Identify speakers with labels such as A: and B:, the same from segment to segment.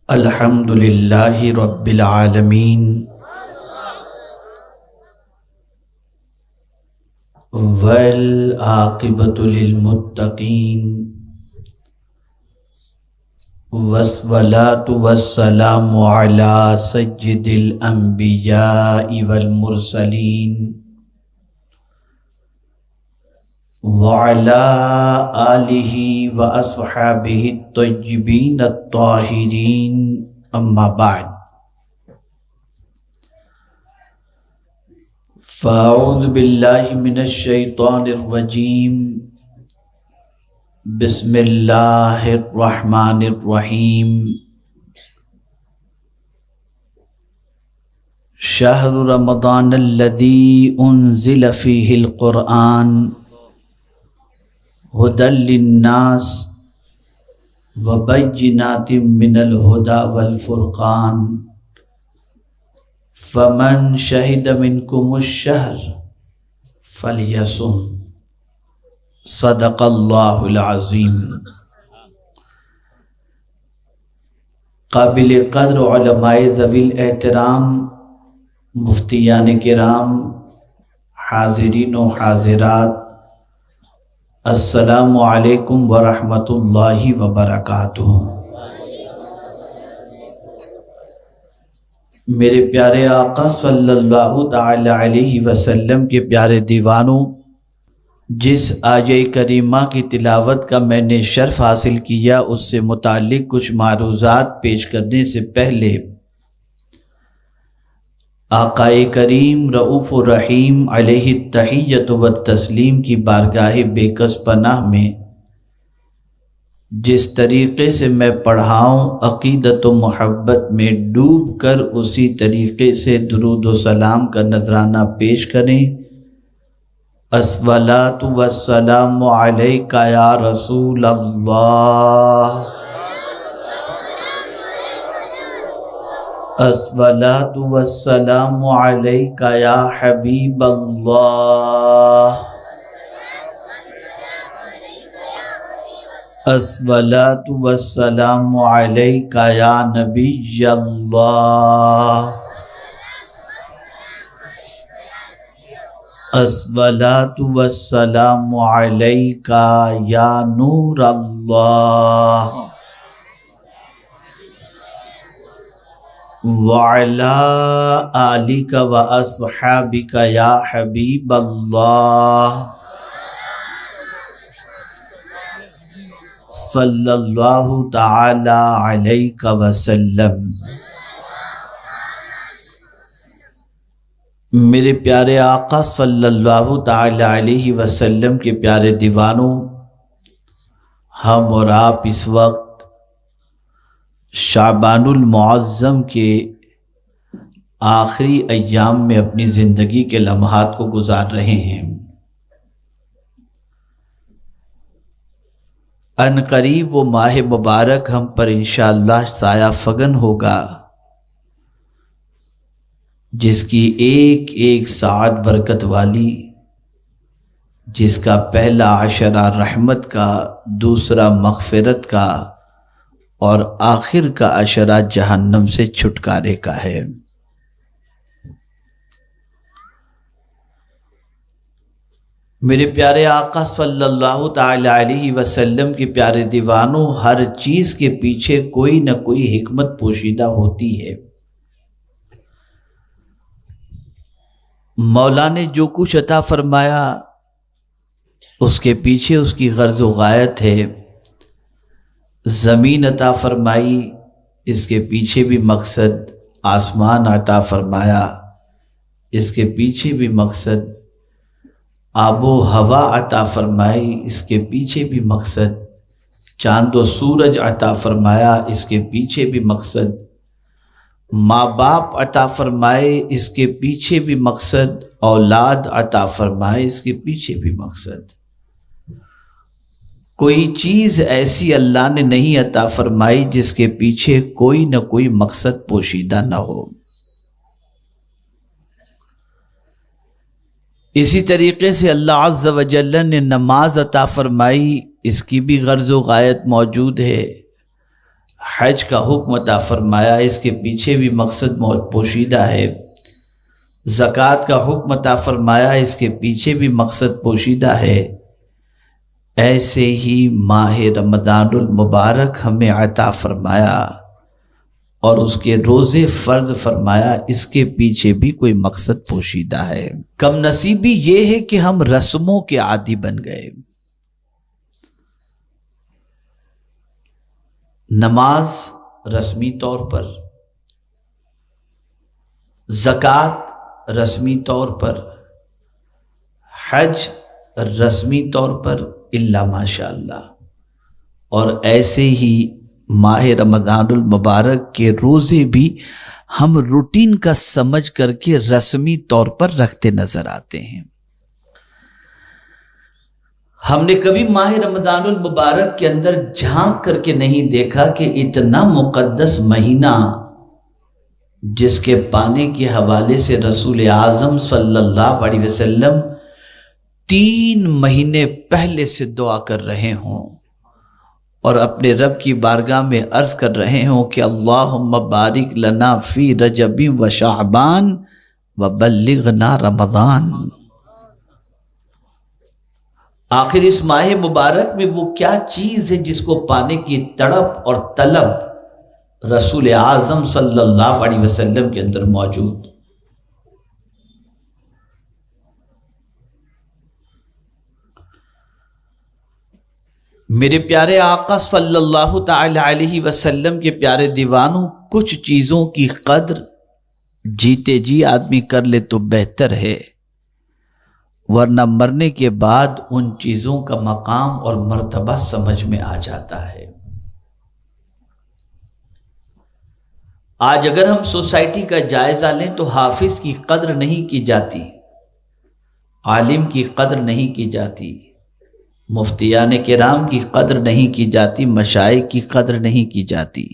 A: الحمد للہ رب العالمین والعاقبۃ للمتقین والصلاة والسلام علی سید الانبیاء والمرسلین وعلى آلہ واصحابہ الطیبین الطاہرین اما بعد فاعوذ باللہ من الشیطان الرجیم بسم اللہ الرحمن الرحیم شہر رمضان الذی انزل فیہ القرآن ہدی للناس وبینات من الہدی والفرقان فمن شہد منکم الشہر فلیصم صدق اللہ العظیم۔ قابل قدر علماء ذوی الاحترام، مفتیان کرام، حاضرین و حاضرات، السلام علیکم ورحمۃ اللہ وبرکاتہ۔ میرے پیارے آقا صلی اللہ تعالی علیہ وسلم کے پیارے دیوانوں، جس آیہ کریمہ کی تلاوت کا میں نے شرف حاصل کیا، اس سے متعلق کچھ معروضات پیش کرنے سے پہلے آقا کریم رؤوف الرحیم علیہ التحیۃ والتسلیم کی بارگاہ بے کس پناہ میں جس طریقے سے میں پڑھاؤں، عقیدت و محبت میں ڈوب کر اسی طریقے سے درود و سلام کا نذرانہ پیش کریں۔ الصلاۃ والسلام علیک یا رسول اللہ، الصلاۃ والسلام علیک یا حبیب اللہ، الصلاۃ والسلام علیک یا نبی اللہ، الصلاۃ والسلام علیک یا نور اللہ، وعلی آلک واصحابک یا حبیب اللہ، صلی اللہ تعالی علیہ وسلم۔ میرے پیارے آقا صلی اللہ تعالی علیہ وسلم کے پیارے دیوانوں، ہم اور آپ اس وقت شعبان المعظم کے آخری ایام میں اپنی زندگی کے لمحات کو گزار رہے ہیں۔ ان قریب وہ ماہ مبارک ہم پر انشاءاللہ سایہ فگن ہوگا، جس کی ایک ایک ساعت برکت والی، جس کا پہلا عشرہ رحمت کا، دوسرا مغفرت کا اور آخر کا عشرہ جہنم سے چھٹکارے کا ہے۔ میرے پیارے آقا صلی اللہ تعالی علیہ وسلم کے پیارے دیوانوں، ہر چیز کے پیچھے کوئی نہ کوئی حکمت پوشیدہ ہوتی ہے۔ مولا نے جو کچھ عطا فرمایا اس کے پیچھے اس کی غرض و غایت ہے۔ زمین عطا فرمائی، اس کے پیچھے بھی مقصد، آسمان عطا فرمایا، اس کے پیچھے بھی مقصد، آب و ہوا عطا فرمائی، اس کے پیچھے بھی مقصد، چاند و سورج عطا فرمایا، اس کے پیچھے بھی مقصد، ماں باپ عطا فرمائے، اس کے پیچھے بھی مقصد، اولاد عطا فرمائے، اس کے پیچھے بھی مقصد۔ کوئی چیز ایسی اللہ نے نہیں عطا فرمائی جس کے پیچھے کوئی نہ کوئی مقصد پوشیدہ نہ ہو۔ اسی طریقے سے اللہ عز و جل نے نماز عطا فرمائی، اس کی بھی غرض و غایت موجود ہے۔ حج کا حکم عطا فرمایا، اس کے پیچھے بھی مقصد پوشیدہ ہے۔ زکوٰۃ کا حکم عطا فرمایا، اس کے پیچھے بھی مقصد پوشیدہ ہے۔ ایسے ہی ماہ رمضان المبارک ہمیں عطا فرمایا اور اس کے روزے فرض فرمایا، اس کے پیچھے بھی کوئی مقصد پوشیدہ ہے۔ کم نصیبی یہ ہے کہ ہم رسموں کے عادی بن گئے۔ نماز رسمی طور پر، زکوٰۃ رسمی طور پر، حج رسمی طور پر الا ماشاء اللہ، اور ایسے ہی ماہ رمضان المبارک کے روزے بھی ہم روٹین کا سمجھ کر کے رسمی طور پر رکھتے نظر آتے ہیں۔ ہم نے کبھی ماہ رمضان المبارک کے اندر جھانک کر کے نہیں دیکھا کہ اتنا مقدس مہینہ جس کے پانے کے حوالے سے رسول اعظم صلی اللہ علیہ وسلم 3 مہینے پہلے سے دعا کر رہے ہوں اور اپنے رب کی بارگاہ میں عرض کر رہے ہوں کہ اللہم بارک لنا فی رجب و شعبان وبلغنا رمضان۔ آخر اس ماہ مبارک میں وہ کیا چیز ہے جس کو پانے کی تڑپ اور طلب رسول اعظم صلی اللہ علیہ وسلم کے اندر موجود؟ میرے پیارے آقا صلی اللہ تعالی علیہ وسلم کے پیارے دیوانوں، کچھ چیزوں کی قدر جیتے جی آدمی کر لے تو بہتر ہے، ورنہ مرنے کے بعد ان چیزوں کا مقام اور مرتبہ سمجھ میں آ جاتا ہے۔ آج اگر ہم سوسائٹی کا جائزہ لیں تو حافظ کی قدر نہیں کی جاتی، عالم کی قدر نہیں کی جاتی، مفتیان کرام کی قدر نہیں کی جاتی، مشائخ کی قدر نہیں کی جاتی،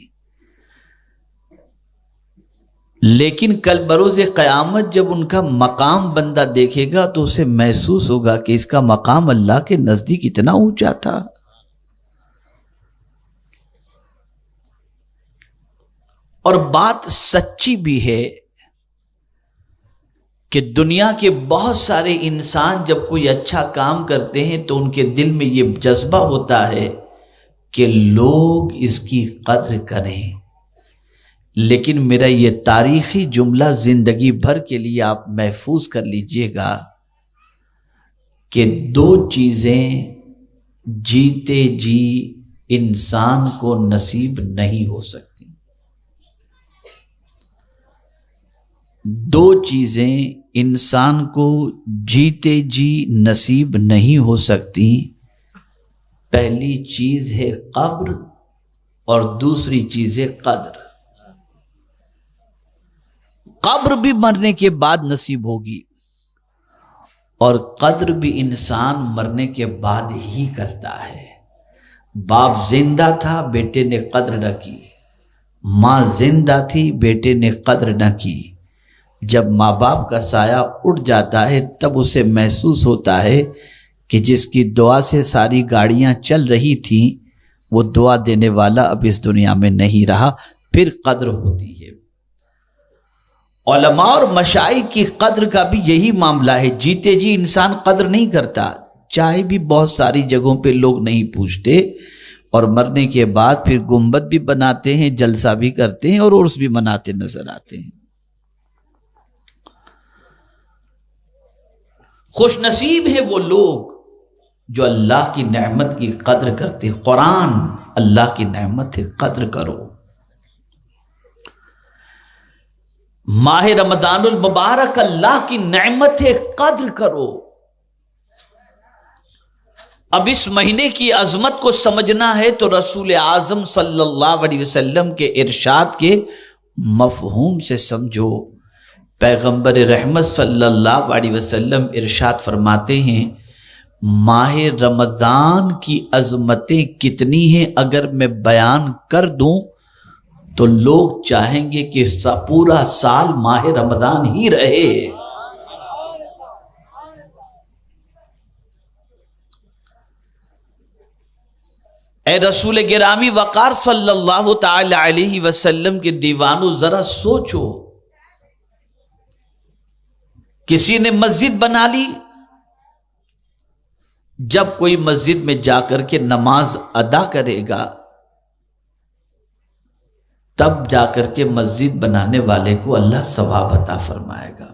A: لیکن کل بروز قیامت جب ان کا مقام بندہ دیکھے گا تو اسے محسوس ہوگا کہ اس کا مقام اللہ کے نزدیک اتنا اونچا تھا۔ اور بات سچی بھی ہے کہ دنیا کے بہت سارے انسان جب کوئی اچھا کام کرتے ہیں تو ان کے دل میں یہ جذبہ ہوتا ہے کہ لوگ اس کی قدر کریں، لیکن میرا یہ تاریخی جملہ زندگی بھر کے لیے آپ محفوظ کر لیجئے گا کہ 2 چیزیں جیتے جی انسان کو نصیب نہیں ہو سکتی۔ 2 چیزیں انسان کو جیتے جی نصیب نہیں ہو سکتی۔ پہلی چیز ہے قبر اور دوسری چیز ہے قدر۔ قبر بھی مرنے کے بعد نصیب ہوگی اور قدر بھی انسان مرنے کے بعد ہی کرتا ہے۔ باپ زندہ تھا، بیٹے نے قدر نہ کی، ماں زندہ تھی، بیٹے نے قدر نہ کی۔ جب ماں باپ کا سایہ اٹھ جاتا ہے تب اسے محسوس ہوتا ہے کہ جس کی دعا سے ساری گاڑیاں چل رہی تھیں وہ دعا دینے والا اب اس دنیا میں نہیں رہا، پھر قدر ہوتی ہے۔ علماء اور مشائخ کی قدر کا بھی یہی معاملہ ہے، جیتے جی انسان قدر نہیں کرتا، چاہے بھی بہت ساری جگہوں پہ لوگ نہیں پوچھتے، اور مرنے کے بعد پھر گنبد بھی بناتے ہیں، جلسہ بھی کرتے ہیں اور عرس بھی مناتے نظر آتے ہیں۔ خوش نصیب ہے وہ لوگ جو اللہ کی نعمت کی قدر کرتے۔ قرآن اللہ کی نعمت ہے، قدر کرو۔ ماہ رمضان المبارک اللہ کی نعمت ہے، قدر کرو۔ اب اس مہینے کی عظمت کو سمجھنا ہے تو رسول اعظم صلی اللہ علیہ وسلم کے ارشاد کے مفہوم سے سمجھو۔ پیغمبر رحمت صلی اللہ علیہ وسلم ارشاد فرماتے ہیں، ماہ رمضان کی عظمتیں کتنی ہیں اگر میں بیان کر دوں تو لوگ چاہیں گے کہ پورا سال ماہ رمضان ہی رہے۔ اے رسول گرامی وقار صلی اللہ تعالی علیہ وسلم کے دیوانوں، ذرا سوچو، کسی نے مسجد بنا لی، جب کوئی مسجد میں جا کر کے نماز ادا کرے گا تب جا کر کے مسجد بنانے والے کو اللہ ثواب عطا فرمائے گا۔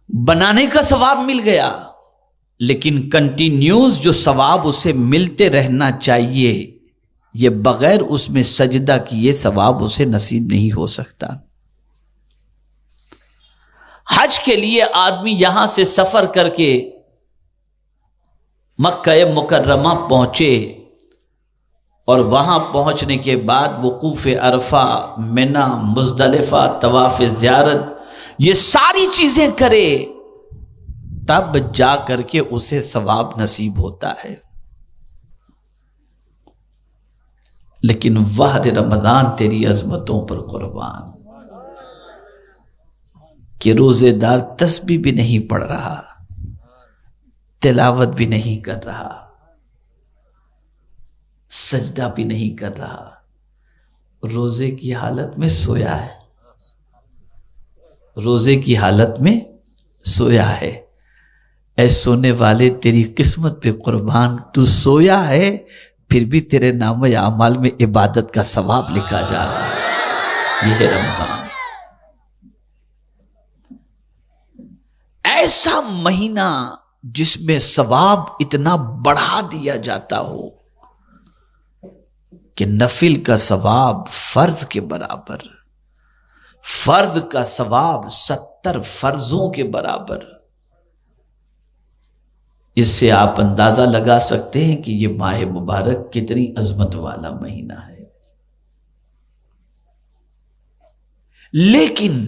A: بنانے کا ثواب مل گیا، لیکن کنٹینیوز جو ثواب اسے ملتے رہنا چاہیے، یہ بغیر اس میں سجدہ کیے ثواب اسے نصیب نہیں ہو سکتا۔ حج کے لیے آدمی یہاں سے سفر کر کے مکہ مکرمہ پہنچے اور وہاں پہنچنے کے بعد وقوف عرفہ، منی، مزدلفہ، طواف زیارت، یہ ساری چیزیں کرے، تب جا کر کے اسے ثواب نصیب ہوتا ہے۔ لیکن واہ رمضان تیری عظمتوں پر قربان کہ روزے دار تسبیح بھی نہیں پڑھ رہا، تلاوت بھی نہیں کر رہا، سجدہ بھی نہیں کر رہا، روزے کی حالت میں سویا ہے، روزے کی حالت میں سویا ہے۔ اے سونے والے تیری قسمت پہ قربان، تو سویا ہے پھر بھی تیرے نام اعمال میں عبادت کا ثواب لکھا جا رہا ہے۔ یہ ہے رمضان، ایسا مہینہ جس میں ثواب اتنا بڑھا دیا جاتا ہو کہ نفل کا ثواب فرض کے برابر، فرض کا ثواب 70 فرضوں کے برابر۔ اس سے آپ اندازہ لگا سکتے ہیں کہ یہ ماہ مبارک کتنی عظمت والا مہینہ ہے۔ لیکن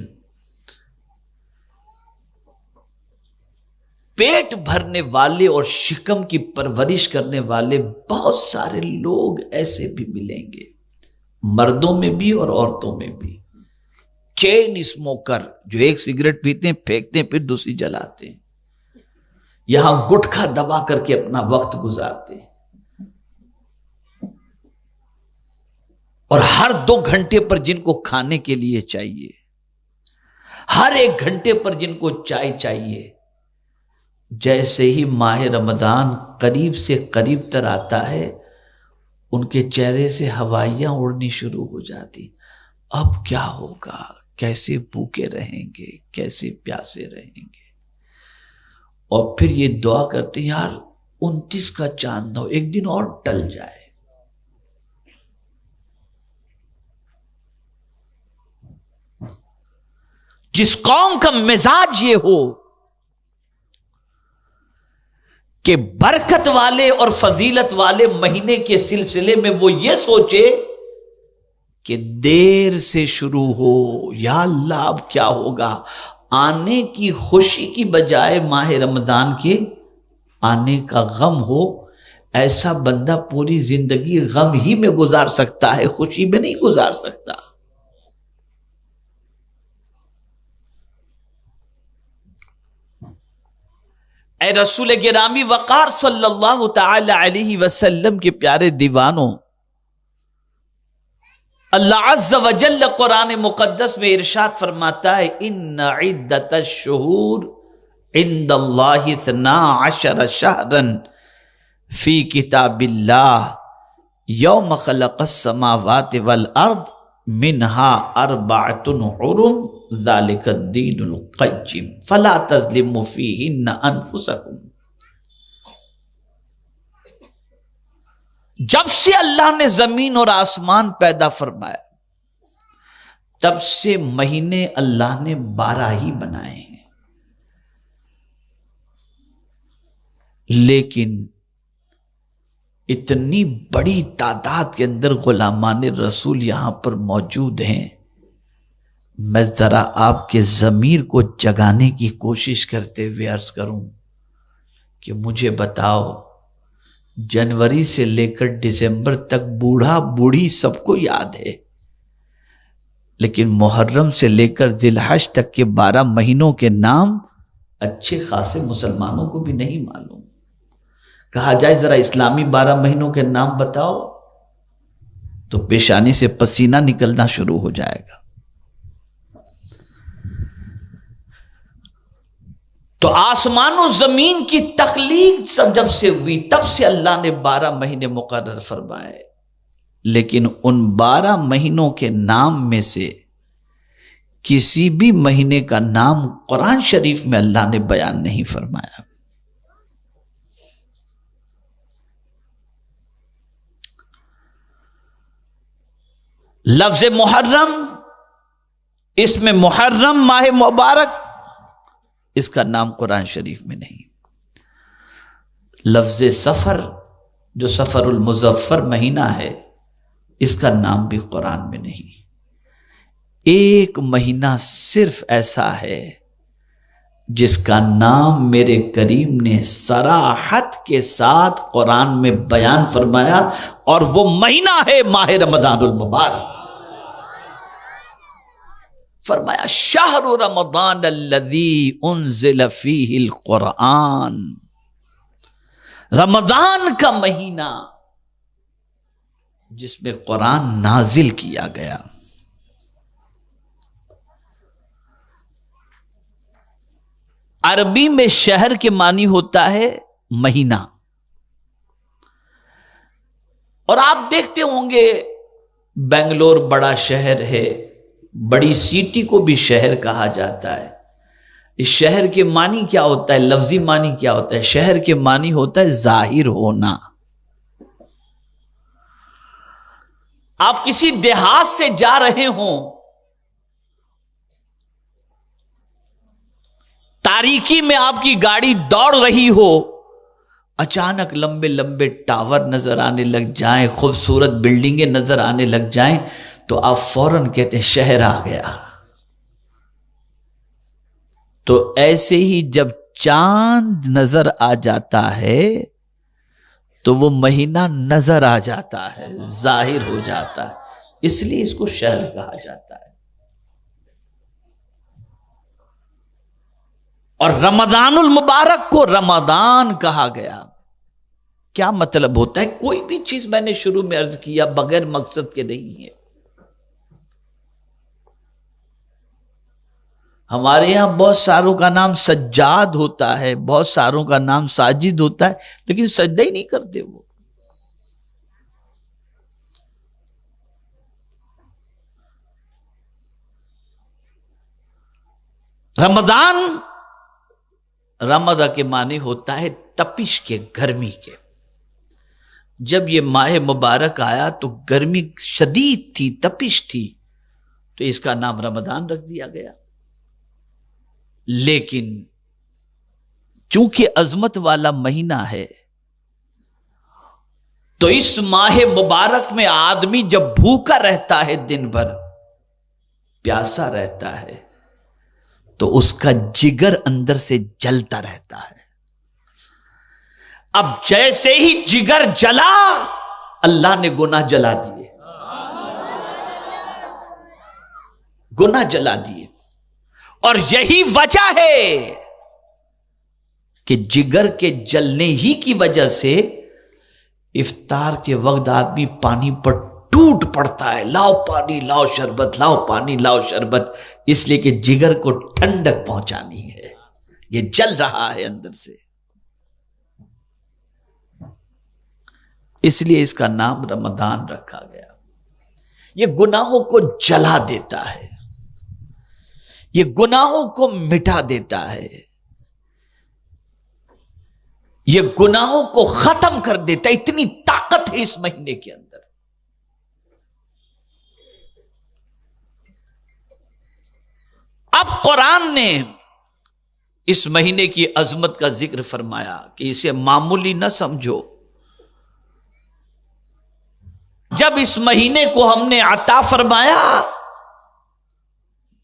A: پیٹ بھرنے والے اور شکم کی پرورش کرنے والے بہت سارے لوگ ایسے بھی ملیں گے، مردوں میں بھی اور عورتوں میں بھی۔ چین اسموکر جو ایک سگریٹ پیتے ہیں، پھینکتے ہیں، پھر دوسری جلاتے ہیں، یہاں گٹکا دبا کر کے اپنا وقت گزارتے ہیں، اور ہر 2 گھنٹے پر جن کو کھانے کے لیے چاہیے، ہر 1 گھنٹے پر جن کو چائے چاہیے، جیسے ہی ماہ رمضان قریب سے قریب تر آتا ہے ان کے چہرے سے ہوائیاں اڑنی شروع ہو جاتی۔ اب کیا ہوگا، کیسے بھوکے رہیں گے، کیسے پیاسے رہیں گے، اور پھر یہ دعا کرتے ہیں یار 29 کا چاند نہ ہو، ایک دن اور ٹل جائے۔ جس قوم کا مزاج یہ ہو کہ برکت والے اور فضیلت والے مہینے کے سلسلے میں وہ یہ سوچے کہ دیر سے شروع ہو، یا اللہ اب کیا ہوگا، آنے کی خوشی کی بجائے ماہ رمضان کے آنے کا غم ہو، ایسا بندہ پوری زندگی غم ہی میں گزار سکتا ہے، خوشی میں نہیں گزار سکتا۔ اے رسول گرامی وقار صلی اللہ تعالی علیہ وسلم کے پیارے دیوانوں، اللہ عز و جل قرآن مقدس میں ارشاد فرماتا ہے ان عدت الشہور عند اللہ 12 شہرا فی کتاب اللہ یوم خلق السماوات والارض منها 4 حرم ذالک الدین القیم فلا تظلموا فیہن انفسکم۔ جب سے اللہ نے زمین اور آسمان پیدا فرمایا تب سے مہینے اللہ نے 12 ہی بنائے ہیں، لیکن اتنی بڑی تعداد کے اندر غلامان رسول یہاں پر موجود ہیں، میں ذرا آپ کے ضمیر کو جگانے کی کوشش کرتے ہوئے عرض کروں کہ مجھے بتاؤ، جنوری سے لے کر دسمبر تک بوڑھا بوڑھی سب کو یاد ہے، لیکن محرم سے لے کر ذی الحج تک کے 12 مہینوں کے نام اچھے خاصے مسلمانوں کو بھی نہیں معلوم۔ کہا جائے ذرا اسلامی 12 مہینوں کے نام بتاؤ تو پیشانی سے پسینہ نکلنا شروع ہو جائے گا۔ تو آسمان و زمین کی تخلیق سب جب سے ہوئی تب سے اللہ نے 12 مہینے مقرر فرمائے، لیکن ان 12 مہینوں کے نام میں سے کسی بھی مہینے کا نام قرآن شریف میں اللہ نے بیان نہیں فرمایا۔ لفظ محرم، اس میں محرم ماہ مبارک، اس کا نام قرآن شریف میں نہیں۔ لفظ سفر جو سفر المظفر مہینہ ہے، اس کا نام بھی قرآن میں نہیں۔ ایک مہینہ صرف ایسا ہے جس کا نام میرے کریم نے صراحت کے ساتھ قرآن میں بیان فرمایا، اور وہ مہینہ ہے ماہ رمضان المبارک۔ فرمایا شہر رمضان الذی انزل فیہ القرآن، رمضان کا مہینہ جس میں قرآن نازل کیا گیا۔ عربی میں شہر کے معنی ہوتا ہے مہینہ، اور آپ دیکھتے ہوں گے بنگلور بڑا شہر ہے، بڑی سٹی کو بھی شہر کہا جاتا ہے۔ اس شہر کے معنی کیا ہوتا ہے؟ لفظی معنی کیا ہوتا ہے؟ شہر کے معنی ہوتا ہے ظاہر ہونا۔ آپ کسی دیہات سے جا رہے ہوں، تاریکی میں آپ کی گاڑی دوڑ رہی ہو، اچانک لمبے لمبے ٹاور نظر آنے لگ جائیں، خوبصورت بلڈنگیں نظر آنے لگ جائیں، تو آپ فوراً کہتے ہیں شہر آ گیا۔ تو ایسے ہی جب چاند نظر آ جاتا ہے تو وہ مہینہ نظر آ جاتا ہے، ظاہر ہو جاتا ہے، اس لیے اس کو شہر کہا جاتا ہے۔ اور رمضان المبارک کو رمضان کہا گیا۔ کیا مطلب ہوتا ہے؟ کوئی بھی چیز میں نے شروع میں عرض کیا بغیر مقصد کے نہیں ہے۔ ہمارے یہاں بہت ساروں کا نام سجاد ہوتا ہے، بہت ساروں کا نام ساجد ہوتا ہے، لیکن سجدہ ہی نہیں کرتے وہ۔ رمضان، رمضان کے معنی ہوتا ہے تپش کے، گرمی کے۔ جب یہ ماہ مبارک آیا تو گرمی شدید تھی، تپش تھی، تو اس کا نام رمضان رکھ دیا گیا۔ لیکن چونکہ عظمت والا مہینہ ہے تو اس ماہ مبارک میں آدمی جب بھوکا رہتا ہے، دن بھر پیاسا رہتا ہے، تو اس کا جگر اندر سے جلتا رہتا ہے۔ اب جیسے ہی جگر جلا، اللہ نے گناہ جلا دیے، گناہ جلا دیے۔ اور یہی وجہ ہے کہ جگر کے جلنے ہی کی وجہ سے افطار کے وقت آدمی پانی پر ٹوٹ پڑتا ہے، لاؤ پانی لاؤ شربت، لاؤ پانی لاؤ شربت، اس لیے کہ جگر کو ٹھنڈک پہنچانی ہے، یہ جل رہا ہے اندر سے، اس لیے اس کا نام رمضان رکھا گیا۔ یہ گناہوں کو جلا دیتا ہے، یہ گناہوں کو مٹا دیتا ہے، یہ گناہوں کو ختم کر دیتا ہے، اتنی طاقت ہے اس مہینے کے اندر۔ اب قرآن نے اس مہینے کی عظمت کا ذکر فرمایا کہ اسے معمولی نہ سمجھو۔ جب اس مہینے کو ہم نے عطا فرمایا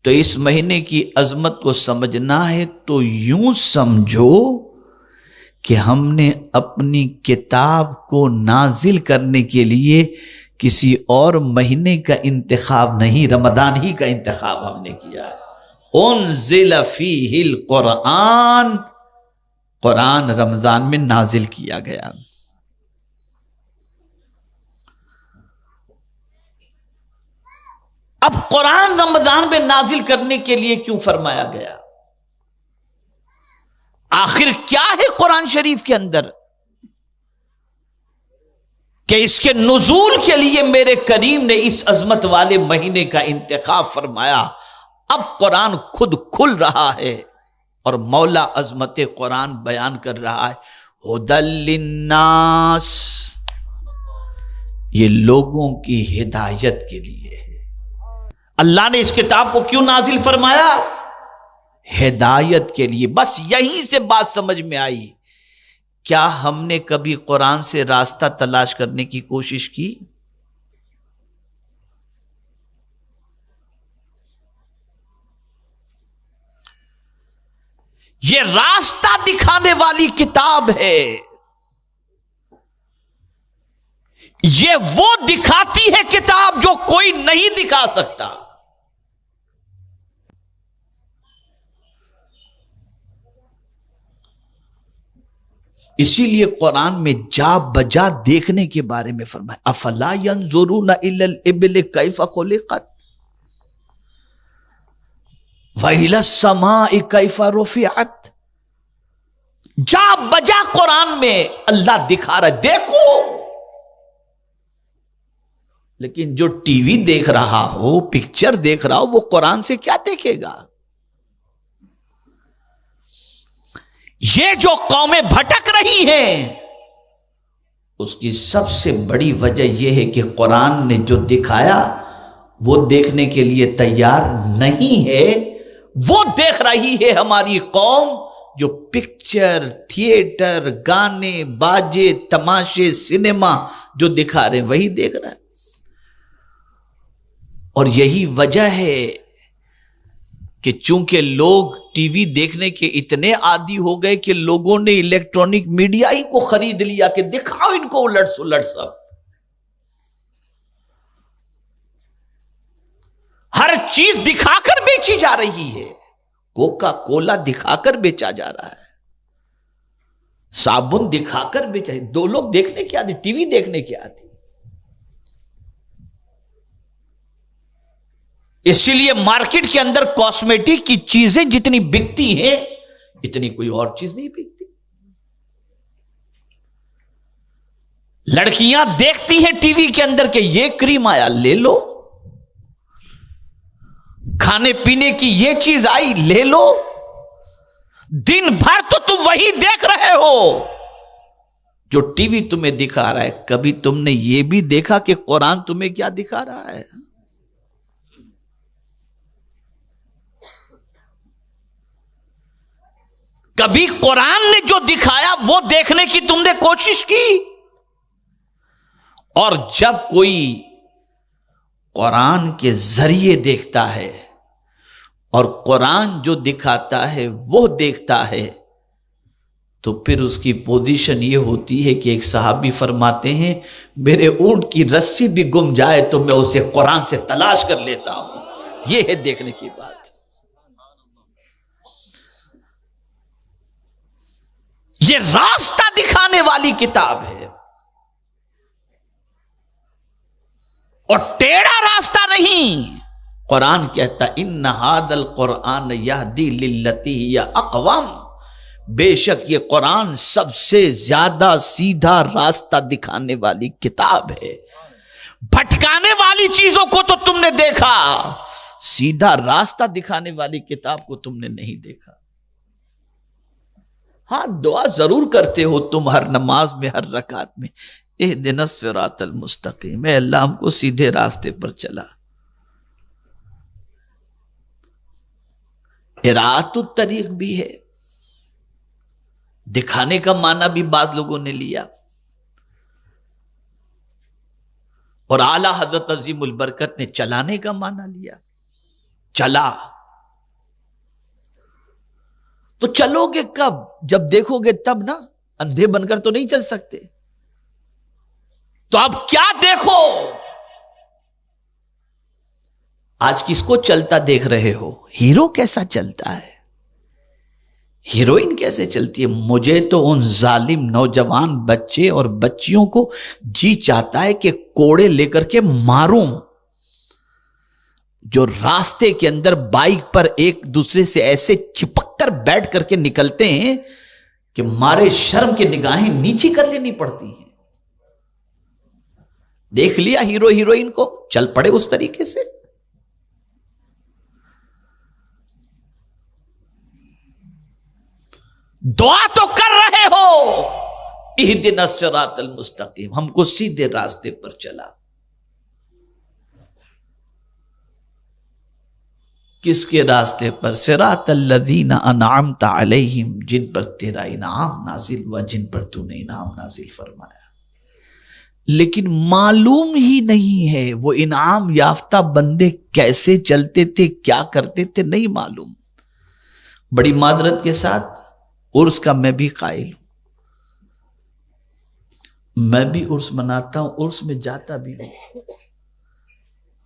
A: تو اس مہینے کی عظمت کو سمجھنا ہے تو یوں سمجھو کہ ہم نے اپنی کتاب کو نازل کرنے کے لیے کسی اور مہینے کا انتخاب نہیں، رمضان ہی کا انتخاب ہم نے کیا ہے۔ انزل فیہ القرآن، قرآن رمضان میں نازل کیا گیا. اب قرآن رمضان میں نازل کرنے کے لیے کیوں فرمایا گیا؟ آخر کیا ہے قرآن شریف کے اندر کہ اس کے نزول کے لیے میرے کریم نے اس عظمت والے مہینے کا انتخاب فرمایا؟ اب قرآن خود کھل رہا ہے اور مولا عظمت قرآن بیان کر رہا ہے. ہدی للناس، یہ لوگوں کی ہدایت کے لیے ہے. اللہ نے اس کتاب کو کیوں نازل فرمایا؟ ہدایت کے لیے. بس یہیں سے بات سمجھ میں آئی. کیا ہم نے کبھی قرآن سے راستہ تلاش کرنے کی کوشش کی؟ یہ راستہ دکھانے والی کتاب ہے. یہ وہ دکھاتی ہے کتاب جو کوئی نہیں دکھا سکتا. اسی لیے قرآن میں جا بجا دیکھنے کے بارے میں فرمایا، افلا ينظرون الى الابل کیف خلقت وَإِلَى السَّمَاءِ كَيْفَ رُفِعَتْ. جا بجا قرآن میں اللہ دکھا رہا ہے، دیکھو. لیکن جو ٹی وی دیکھ رہا ہو، پکچر دیکھ رہا ہو، وہ قرآن سے کیا دیکھے گا؟ یہ جو قومیں بھٹک رہی ہیں اس کی سب سے بڑی وجہ یہ ہے کہ قرآن نے جو دکھایا وہ دیکھنے کے لیے تیار نہیں ہے. وہ دیکھ رہی ہے ہماری قوم جو پکچر، تھیٹر، گانے، باجے، تماشے، سینما جو دکھا رہے ہیں وہی دیکھ رہا ہے. اور یہی وجہ ہے کہ چونکہ لوگ ٹی وی دیکھنے کے اتنے عادی ہو گئے کہ لوگوں نے الیکٹرانک میڈیا ہی کو خرید لیا کہ دکھاؤ ان کو الٹ سلٹ سب. ہر چیز دکھا کر بیچی جا رہی ہے. کوکا کولا دکھا کر بیچا جا رہا ہے، صابن دکھا کر بیچا. دو لوگ دیکھنے کے عادی، ٹی وی دیکھنے کے عادی. اسی لیے مارکیٹ کے اندر کاسمیٹک کی چیزیں جتنی بکتی ہیں اتنی کوئی اور چیز نہیں بکتی. لڑکیاں دیکھتی ہیں ٹی وی کے اندر کہ یہ کریم آیا لے لو، کھانے پینے کی یہ چیز آئی لے لو. دن بھر تو تم وہی دیکھ رہے ہو جو ٹی وی تمہیں دکھا رہا ہے. کبھی تم نے یہ بھی دیکھا کہ قرآن تمہیں کیا دکھا رہا ہے؟ کبھی قرآن نے جو دکھایا وہ دیکھنے کی تم نے کوشش کی؟ اور جب کوئی قرآن کے ذریعے دیکھتا ہے اور قرآن جو دکھاتا ہے وہ دیکھتا ہے تو پھر اس کی پوزیشن یہ ہوتی ہے کہ ایک صحابی فرماتے ہیں میرے اونٹ کی رسی بھی گم جائے تو میں اسے قرآن سے تلاش کر لیتا ہوں. یہ ہے دیکھنے کی بات. یہ راستہ دکھانے والی کتاب ہے اور ٹیڑھا راستہ نہیں. قرآن کہتا ان ھذا القرآن یہدی للتی ہی اقوم. بے شک یہ قرآن سب سے زیادہ سیدھا راستہ دکھانے والی کتاب ہے. بھٹکانے والی چیزوں کو تو تم نے دیکھا، سیدھا راستہ دکھانے والی کتاب کو تم نے نہیں دیکھا. ہاں دعا ضرور کرتے ہو تم ہر نماز میں، ہر رکعت میں، اہدنا الصراط المستقیم، اے اللہ ہم کو سیدھے راستے پر چلا. اراۃ الطریق بھی ہے، دکھانے کا معنی بھی بعض لوگوں نے لیا. اور اعلی حضرت عظیم البرکت نے چلانے کا معنی لیا. چلا تو چلو گے کب؟ جب دیکھو گے تب نا. اندھے بن کر تو نہیں چل سکتے. تو اب کیا دیکھو؟ آج کس کو چلتا دیکھ رہے ہو؟ ہیرو کیسا چلتا ہے؟ ہیروئن کیسے چلتی ہے؟ مجھے تو ان ظالم نوجوان بچے اور بچیوں کو جی چاہتا ہے کہ کوڑے لے کر کے ماروں، جو راستے کے اندر بائک پر ایک دوسرے سے ایسے چپک کر بیٹھ کر کے نکلتے ہیں کہ مارے شرم کی نگاہیں نیچی کر لینی پڑتی ہیں۔ دیکھ لیا ہیرو ہیروئن کو، چل پڑے اس طریقے سے۔ دعا تو کر رہے ہو اہدنا الصراط المستقیم، ہم کو سیدھے راستے پر چلا۔ کس کے راستے پر؟ صراط الذین انعمت علیہم، جن پر تیرا انعام نازل ہوا، جن پر تو نے انعام نازل فرمایا۔ لیکن معلوم ہی نہیں ہے وہ انعام یافتہ بندے کیسے چلتے تھے، کیا کرتے تھے، نہیں معلوم۔ بڑی معذرت کے ساتھ عرس کا میں بھی قائل ہوں، میں بھی عرس مناتا ہوں، عرس میں جاتا بھی ہوں،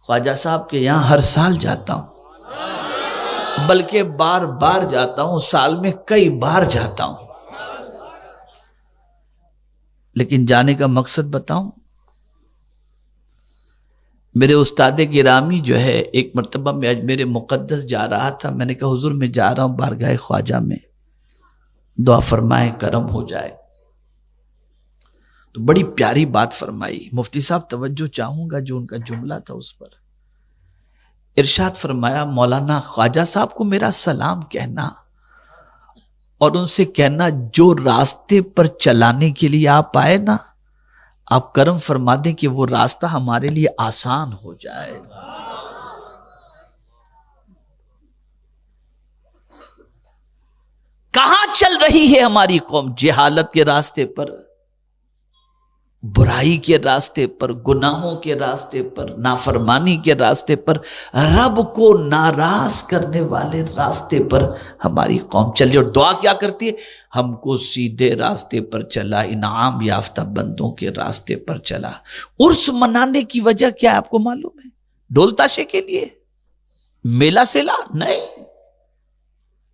A: خواجہ صاحب کے یہاں ہر سال جاتا ہوں، بلکہ بار بار جاتا ہوں، سال میں کئی بار جاتا ہوں۔ لیکن جانے کا مقصد بتاؤں؟ میرے استاد گرامی جو ہے، ایک مرتبہ میں اجمیر مقدس جا رہا تھا، میں نے کہا حضور میں جا رہا ہوں بارگاہ خواجہ میں، دعا فرمائیں کرم ہو جائے۔ تو بڑی پیاری بات فرمائی، مفتی صاحب توجہ چاہوں گا جو ان کا جملہ تھا اس پر۔ ارشاد فرمایا مولانا خواجہ صاحب کو میرا سلام کہنا اور ان سے کہنا جو راستے پر چلانے کے لیے آپ آئے نا، آپ کرم فرما دیں کہ وہ راستہ ہمارے لیے آسان ہو جائے۔ کہاں چل رہی ہے ہماری قوم؟ جہالت کے راستے پر، برائی کے راستے پر، گناہوں کے راستے پر، نافرمانی کے راستے پر، رب کو ناراض کرنے والے راستے پر ہماری قوم چل رہی ہے۔ اور دعا کیا کرتی ہے؟ ہم کو سیدھے راستے پر چلا، انعام یافتہ بندوں کے راستے پر چلا۔ عرس منانے کی وجہ کیا ہے آپ کو معلوم ہے؟ ڈول تاشے کے لیے؟ میلہ سیلا؟ نہیں،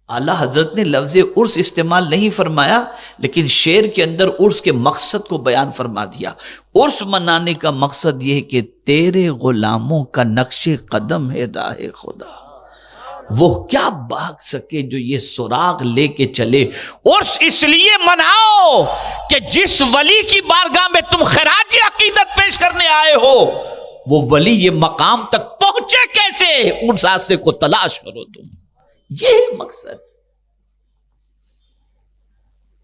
A: اعلیٰ حضرت نے لفظ عرس استعمال نہیں فرمایا، لیکن شعر کے اندر عرس کے مقصد کو بیان فرما دیا۔ عرس منانے کا مقصد یہ ہے کہ تیرے غلاموں کا نقش قدم ہے راہ خدا، وہ کیا بھاگ سکے جو یہ سراغ لے کے چلے۔ عرس اس لیے مناؤ کہ جس ولی کی بارگاہ میں تم خراج عقیدت پیش کرنے آئے ہو، وہ ولی یہ مقام تک پہنچے کیسے، اس راستے کو تلاش کرو تم۔ یہ مقصد،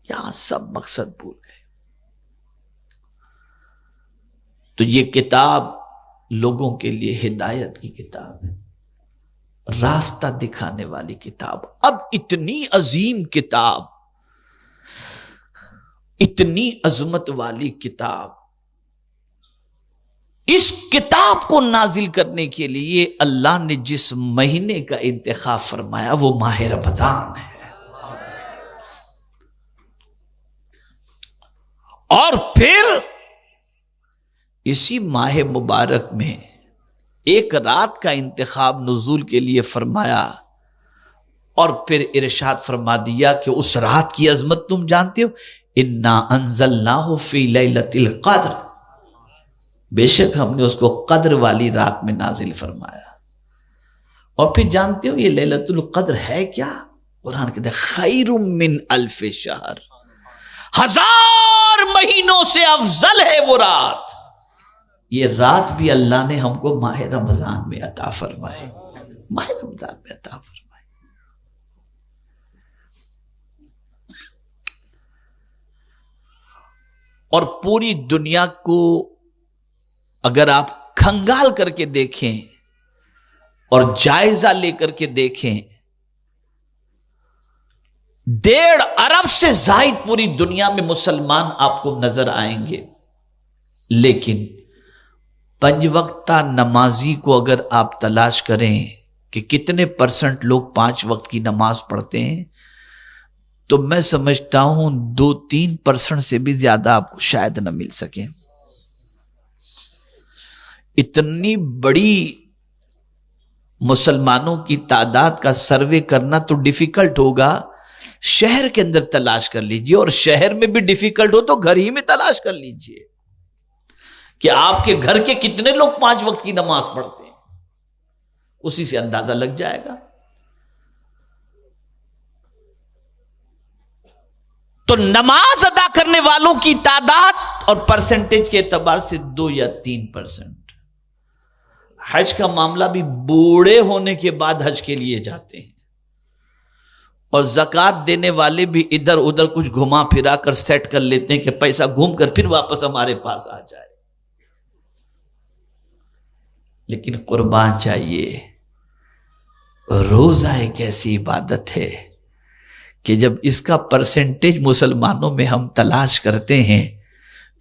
A: یہاں سب مقصد بھول گئے۔ تو یہ کتاب لوگوں کے لیے ہدایت کی کتاب ہے، راستہ دکھانے والی کتاب۔ اب اتنی عظیم کتاب، اتنی عظمت والی کتاب، اس کتاب کو نازل کرنے کے لیے اللہ نے جس مہینے کا انتخاب فرمایا وہ ماہ رمضان ہے۔ اور پھر اسی ماہ مبارک میں ایک رات کا انتخاب نزول کے لیے فرمایا، اور پھر ارشاد فرما دیا کہ اس رات کی عظمت تم جانتے ہو، انا انزلناہ فی لیلۃ القدر، بے شک ہم نے اس کو قدر والی رات میں نازل فرمایا۔ اور پھر جانتے ہو یہ لیلۃ القدر ہے کیا؟ قرآن کہتے ہیں خیر من الف شہر، 1000 مہینوں سے افضل ہے وہ رات۔ یہ رات بھی اللہ نے ہم کو ماہ رمضان میں عطا فرمائے، ماہ رمضان میں عطا فرمائے۔ اور پوری دنیا کو اگر آپ کھنگال کر کے دیکھیں اور جائزہ لے کر کے دیکھیں، 1.5 ارب سے زائد پوری دنیا میں مسلمان آپ کو نظر آئیں گے، لیکن 5 وقتہ نمازی کو اگر آپ تلاش کریں کہ کتنے % لوگ 5 وقت کی نماز پڑھتے ہیں، تو میں سمجھتا ہوں 2-3% سے بھی زیادہ آپ کو شاید نہ مل سکے۔ اتنی بڑی مسلمانوں کی تعداد کا سروے کرنا تو ڈیفیکلٹ ہوگا، شہر کے اندر تلاش کر لیجئے، اور شہر میں بھی ڈیفیکلٹ ہو تو گھر ہی میں تلاش کر لیجئے کہ آپ کے گھر کے کتنے لوگ 5 وقت کی نماز پڑھتے ہیں، اسی سے اندازہ لگ جائے گا۔ تو نماز ادا کرنے والوں کی تعداد اور پرسنٹیج کے اعتبار سے 2 یا 3%۔ حج کا معاملہ بھی بوڑھے ہونے کے بعد حج کے لیے جاتے ہیں، اور زکوٰۃ دینے والے بھی ادھر ادھر کچھ گھما پھرا کر سیٹ کر لیتے ہیں کہ پیسہ گھوم کر پھر واپس ہمارے پاس آ جائے۔ لیکن قربان چاہیے، روزہ ایک ایسی عبادت ہے کہ جب اس کا پرسنٹیج مسلمانوں میں ہم تلاش کرتے ہیں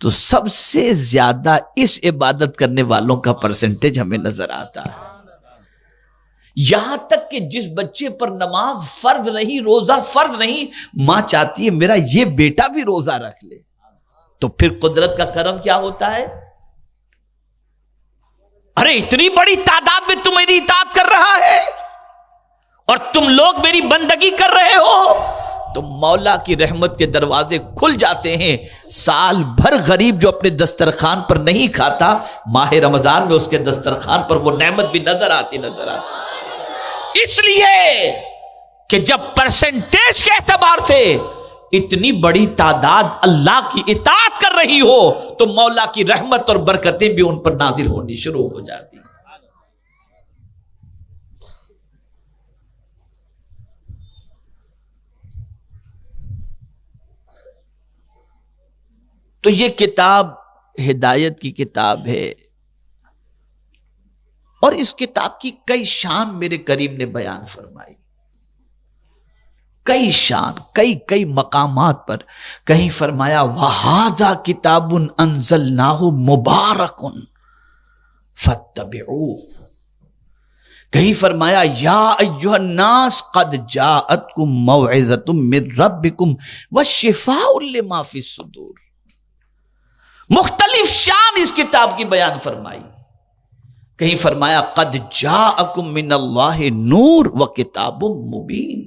A: تو سب سے زیادہ اس عبادت کرنے والوں کا پرسنٹیج ہمیں نظر آتا ہے۔ یہاں تک کہ جس بچے پر نماز فرض نہیں، روزہ فرض نہیں، ماں چاہتی ہے میرا یہ بیٹا بھی روزہ رکھ لے، تو پھر قدرت کا کرم کیا ہوتا ہے؟ ارے اتنی بڑی تعداد میں تم میری اطاعت کر رہا ہے اور تم لوگ میری بندگی کر رہے ہو، تو مولا کی رحمت کے دروازے کھل جاتے ہیں۔ سال بھر غریب جو اپنے دسترخوان پر نہیں کھاتا، ماہ رمضان میں اس کے دسترخوان پر وہ نعمت بھی نظر آتی۔ اس لیے کہ جب پرسنٹیج کے اعتبار سے اتنی بڑی تعداد اللہ کی اطاعت کر رہی ہو تو مولا کی رحمت اور برکتیں بھی ان پر نازل ہونی شروع ہو جاتی۔ تو یہ کتاب ہدایت کی کتاب ہے، اور اس کتاب کی کئی شان میرے کریم نے بیان فرمائی، کئی شان، کئی مقامات پر۔ کہیں فرمایا وَهَذَا كِتَابٌ أَنزَلْنَاهُ مُبَارَكٌ فَاتَّبِعُوهُ، کہیں فرمایا یا ایھا الناس قد جاءتکم موعظۃ من ربکم وشفاء لما فی الصدور۔ مختلف شان اس کتاب کی بیان فرمائی۔ کہیں فرمایا قد جاءکم من اللہ نور وکتاب مبین۔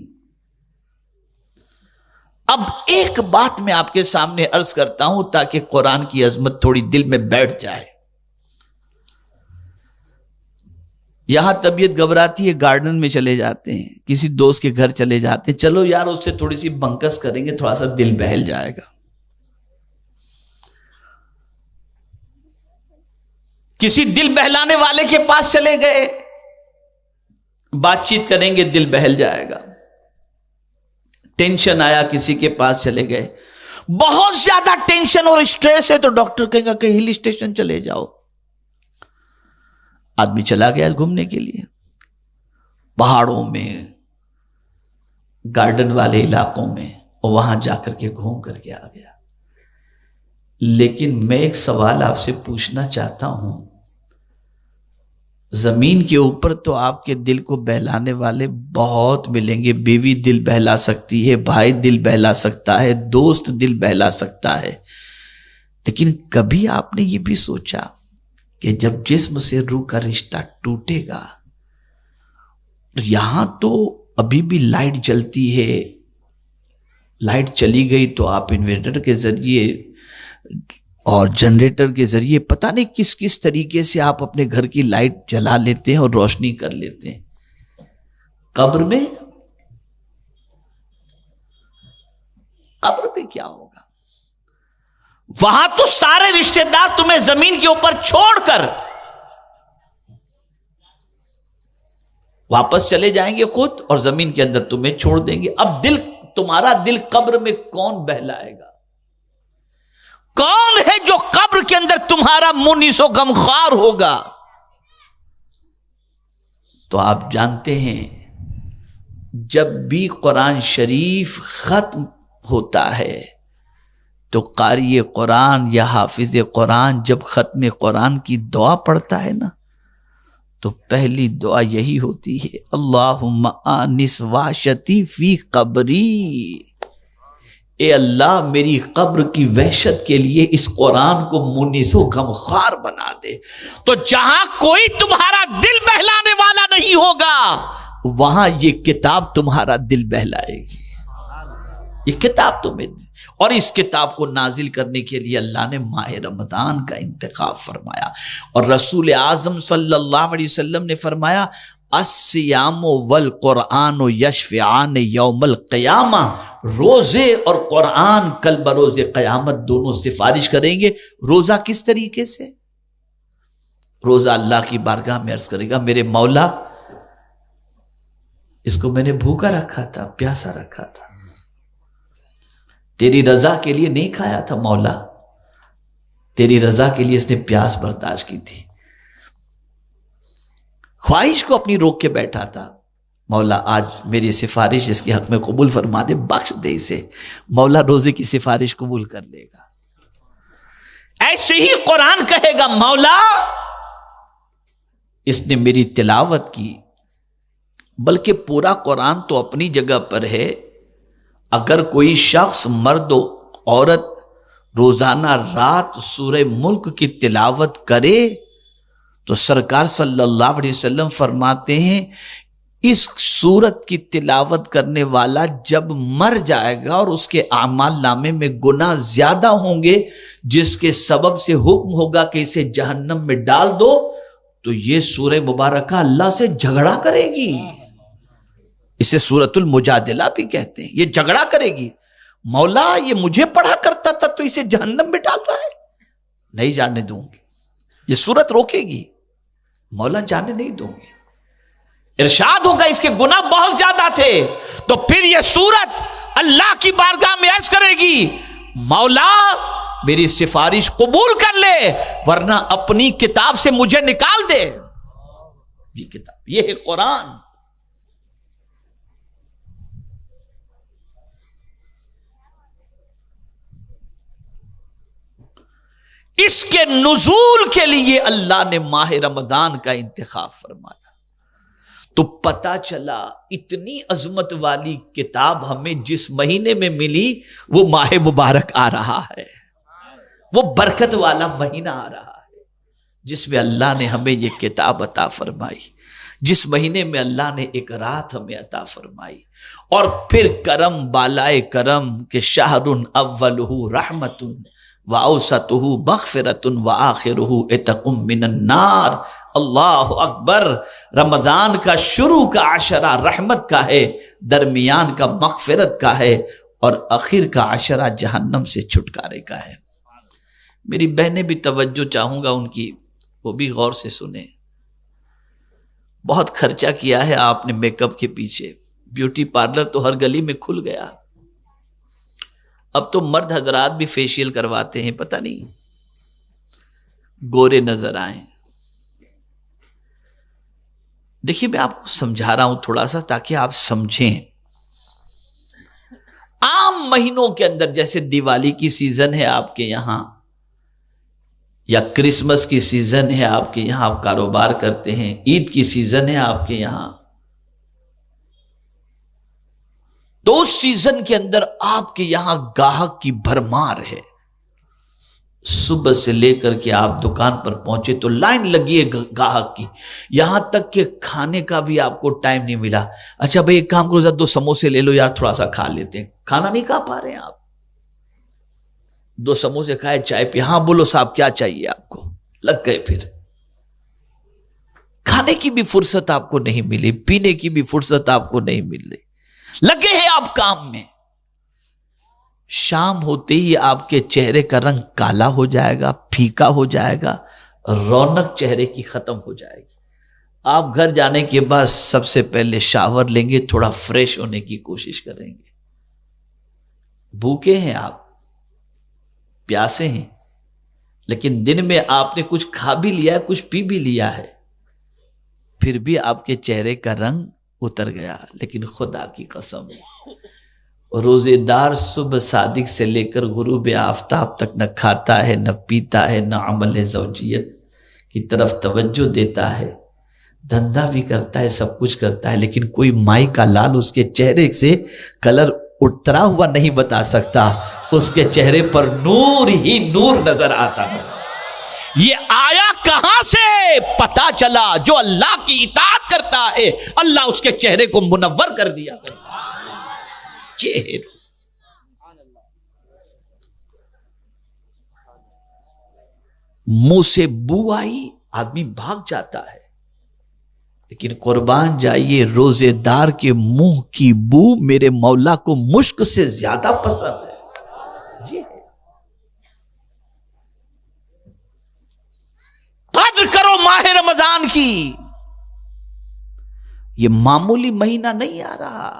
A: اب ایک بات میں آپ کے سامنے عرض کرتا ہوں تاکہ قرآن کی عظمت تھوڑی دل میں بیٹھ جائے۔ یہاں طبیعت گھبراتی ہے، گارڈن میں چلے جاتے ہیں، کسی دوست کے گھر چلے جاتے ہیں، چلو یار اس سے تھوڑی سی بنکس کریں گے، تھوڑا سا دل بہل جائے گا۔ کسی دل بہلانے والے کے پاس چلے گئے، بات چیت کریں گے، دل بہل جائے گا۔ ٹینشن آیا، کسی کے پاس چلے گئے، بہت زیادہ ٹینشن اور اسٹریس ہے تو ڈاکٹر کہے گا کہ ہل اسٹیشن چلے جاؤ۔ آدمی چلا گیا گھومنے کے لیے، پہاڑوں میں، گارڈن والے علاقوں میں، اور وہاں جا کر کے گھوم کر کے آ گیا۔ لیکن میں ایک سوال آپ سے پوچھنا چاہتا ہوں، زمین کے اوپر تو آپ کے دل کو بہلانے والے بہت ملیں گے، بیوی دل بہلا سکتی ہے، بھائی دل بہلا سکتا ہے، دوست دل بہلا سکتا ہے، لیکن کبھی آپ نے یہ بھی سوچا کہ جب جسم سے روح کا رشتہ ٹوٹے گا، یہاں تو ابھی بھی لائٹ جلتی ہے، لائٹ چلی گئی تو آپ انورٹر کے ذریعے اور جنریٹر کے ذریعے پتہ نہیں کس کس طریقے سے آپ اپنے گھر کی لائٹ جلا لیتے ہیں اور روشنی کر لیتے ہیں۔ قبر میں کیا ہوگا؟ وہاں تو سارے رشتہ دار تمہیں زمین کے اوپر چھوڑ کر واپس چلے جائیں گے خود، اور زمین کے اندر تمہیں چھوڑ دیں گے۔ اب تمہارا دل قبر میں کون بہلائے گا؟ کون ہے جو قبر کے اندر تمہارا مونس و غمخوار ہوگا؟ تو آپ جانتے ہیں جب بھی قرآن شریف ختم ہوتا ہے تو قاری قرآن یا حافظ قرآن جب ختم قرآن کی دعا پڑھتا ہے نا، تو پہلی دعا یہی ہوتی ہے، اللہم آنس وحشتی فی قبری، اے اللہ میری قبر کی وحشت کے لیے اس قرآن کو مونس و غمخوار بنا دے۔ تو جہاں کوئی تمہارا دل بہلانے والا نہیں ہوگا، وہاں یہ کتاب تمہارا دل بہلائے گی۔ یہ کتاب تمہیں دی، اور اس کتاب کو نازل کرنے کے لیے اللہ نے ماہ رمضان کا انتخاب فرمایا، اور رسول اعظم صلی اللہ علیہ وسلم نے فرمایا الصیام والقرآن یشفعان یوم القیامہ، روزے اور قرآن کل بروز قیامت دونوں سفارش کریں گے۔ روزہ کس طریقے سے؟ روزہ اللہ کی بارگاہ میں عرض کرے گا میرے مولا اس کو میں نے بھوکا رکھا تھا، پیاسا رکھا تھا، تیری رضا کے لیے نہیں کھایا تھا مولا، تیری رضا کے لیے اس نے پیاس برداشت کی تھی، خواہش کو اپنی روک کے بیٹھا تھا، مولا آج میری سفارش اس کے حق میں قبول فرما دے، بخش دے اسے۔ مولا روزے کی سفارش قبول کر لے گا۔ ایسے ہی قرآن کہے گا مولا اس نے میری تلاوت کی، بلکہ پورا قرآن تو اپنی جگہ پر ہے، اگر کوئی شخص مرد و عورت روزانہ رات سورہ ملک کی تلاوت کرے تو سرکار صلی اللہ علیہ وسلم فرماتے ہیں اس سورت کی تلاوت کرنے والا جب مر جائے گا اور اس کے اعمال نامے میں گناہ زیادہ ہوں گے جس کے سبب سے حکم ہوگا کہ اسے جہنم میں ڈال دو، تو یہ سورہ مبارکہ اللہ سے جھگڑا کرے گی، اسے سورۃ المجادلہ بھی کہتے ہیں، یہ جھگڑا کرے گی، مولا یہ مجھے پڑھا کرتا تھا تو اسے جہنم میں ڈال رہا ہے، نہیں جانے دوں گی، یہ سورت روکے گی، مولا جانے نہیں دوں گی۔ ارشاد ہوگا اس کے گناہ بہت زیادہ تھے، تو پھر یہ سورت اللہ کی بارگاہ میں عرض کرے گی مولا میری سفارش قبول کر لے ورنہ اپنی کتاب سے مجھے نکال دے۔ یہ کتاب، یہ ہے قرآن۔ اس کے نزول کے لیے اللہ نے ماہ رمضان کا انتخاب فرمایا، تو پتا چلا اتنی عظمت والی کتاب ہمیں جس مہینے میں ملی وہ ماہ مبارک آ رہا ہے، وہ برکت والا مہینہ آ رہا ہے جس میں اللہ نے ہمیں یہ کتاب عطا فرمائی، جس مہینے میں اللہ نے ایک رات ہمیں عطا فرمائی، اور پھر کرم بالائے کرم کہ شہر اولہ رحمت وَأَوْسَطُهُ مَغْفِرَةٌ وَآخِرُهُ عِتْقٌ مِّنَ النَّارِ۔ اللہ اکبر، رمضان کا شروع کا عشرہ رحمت کا ہے، درمیان کا مغفرت کا ہے، اور آخر کا عشرہ جہنم سے چھٹکارے کا ہے۔ میری بہنیں بھی توجہ چاہوں گا ان کی، وہ بھی غور سے سنیں۔ بہت خرچہ کیا ہے آپ نے میک اپ کے پیچھے، بیوٹی پارلر تو ہر گلی میں کھل گیا، اب تو مرد حضرات بھی فیشیل کرواتے ہیں، پتہ نہیں گورے نظر آئیں۔ دیکھیے میں آپ کو سمجھا رہا ہوں تھوڑا سا تاکہ آپ سمجھیں۔ عام مہینوں کے اندر جیسے دیوالی کی سیزن ہے آپ کے یہاں، یا کرسمس کی سیزن ہے آپ کے یہاں، آپ کاروبار کرتے ہیں، عید کی سیزن ہے آپ کے یہاں، تو اس سیزن کے اندر آپ کے یہاں گاہک کی بھرمار ہے۔ صبح سے لے کر کے آپ دکان پر پہنچے تو لائن لگی ہے گاہک کی، یہاں تک کہ کھانے کا بھی آپ کو ٹائم نہیں ملا۔ اچھا بھئی ایک کام کرو، ذرا 2 سموسے لے لو یار، تھوڑا سا کھا لیتے ہیں۔ کھانا نہیں کھا پا رہے ہیں آپ، 2 سموسے کھائے، چائے پی، ہاں بولو صاحب کیا چاہیے آپ کو، لگ گئے۔ پھر کھانے کی بھی فرصت آپ کو نہیں ملی، پینے کی بھی فرصت آپ کو نہیں مل رہی، لگے ہیں آپ کام میں۔ شام ہوتے ہی آپ کے چہرے کا رنگ کالا ہو جائے گا، پھیکا ہو جائے گا، رونق چہرے کی ختم ہو جائے گی۔ آپ گھر جانے کے بعد سب سے پہلے شاور لیں گے، تھوڑا فریش ہونے کی کوشش کریں گے۔ بھوکے ہیں آپ، پیاسے ہیں، لیکن دن میں آپ نے کچھ کھا بھی لیا ہے، کچھ پی بھی لیا ہے، پھر بھی آپ کے چہرے کا رنگ اتر گیا۔ لیکن خدا کی قسم، روزے دار صبح صادق سے لے کر غروب آفتاب تک نہ کھاتا ہے، نہ پیتا ہے، نہ عمل زوجیت کی طرف توجہ دیتا ہے، دھندا بھی کرتا ہے، سب کچھ کرتا ہے، لیکن کوئی مائی کا لال اس کے چہرے سے کلر اترا ہوا نہیں بتا سکتا، اس کے چہرے پر نور ہی نور نظر آتا ہے۔ یہ آیا کہاں سے؟ پتا چلا جو اللہ کی اطاعت کرتا ہے اللہ اس کے چہرے کو منور کر دیا۔ منہ سے بو آئی آدمی بھاگ جاتا ہے، لیکن قربان جائیے روزے دار کے منہ کی بو میرے مولا کو مشک سے زیادہ پسند ہے۔ یہ قدر کرو ماہ رمضان کی، یہ معمولی مہینہ نہیں آ رہا،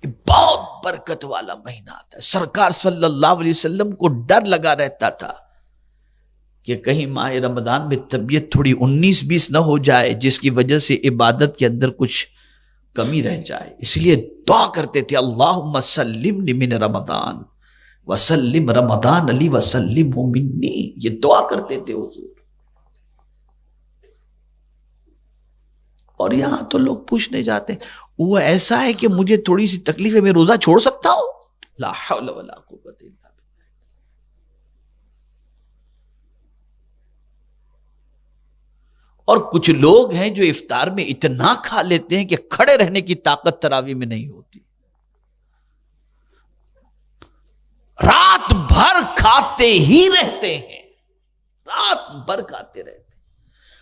A: یہ بہت برکت والا مہینہ آتا ہے۔ سرکار صلی اللہ علیہ وسلم کو ڈر لگا رہتا تھا کہ کہیں ماہ رمضان میں طبیعت تھوڑی 19-20 نہ ہو جائے جس کی وجہ سے عبادت کے اندر کچھ کمی رہ جائے، اس لیے دعا کرتے تھے اللہم سلمنی من رمضان وسلم رمضان علی وسلم منی، یہ دعا کرتے تھے حضور۔ اور یہاں تو لوگ پوچھنے جاتے ہیں وہ ایسا ہے کہ مجھے تھوڑی سی تکلیف ہے میں روزہ چھوڑ سکتا ہوں؟ لا حول ولا قوت الا باللہ۔ اور کچھ لوگ ہیں جو افطار میں اتنا کھا لیتے ہیں کہ کھڑے رہنے کی طاقت تراویح میں نہیں ہوتی، رات بھر کھاتے ہی رہتے ہیں، رات بھر کھاتے رہتے ہیں،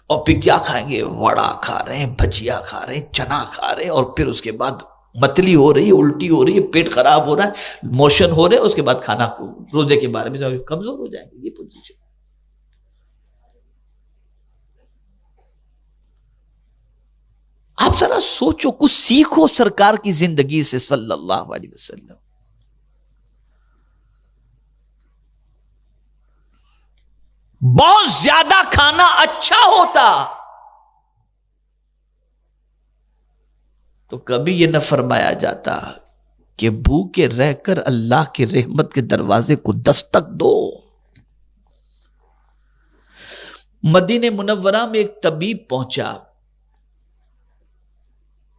A: اور پھر کیا کھائیں گے؟ وڑا کھا رہے ہیں، بھجیا کھا رہے ہیں، چنا کھا رہے ہیں، اور پھر اس کے بعد متلی ہو رہی ہے، الٹی ہو رہی ہے، پیٹ خراب ہو رہا ہے، موشن ہو رہے ہیں، اس کے بعد کھانا روزے کے بارے میں کمزور ہو جائیں گے۔ یہ پوزیشن آپ ذرا سوچو، کچھ سیکھو سرکار کی زندگی سے صلی اللہ علیہ وسلم۔ بہت زیادہ کھانا اچھا ہوتا تو کبھی یہ نہ فرمایا جاتا کہ بھوکے رہ کر اللہ کے رحمت کے دروازے کو دستک دو۔ مدینہ منورہ میں ایک طبیب پہنچا،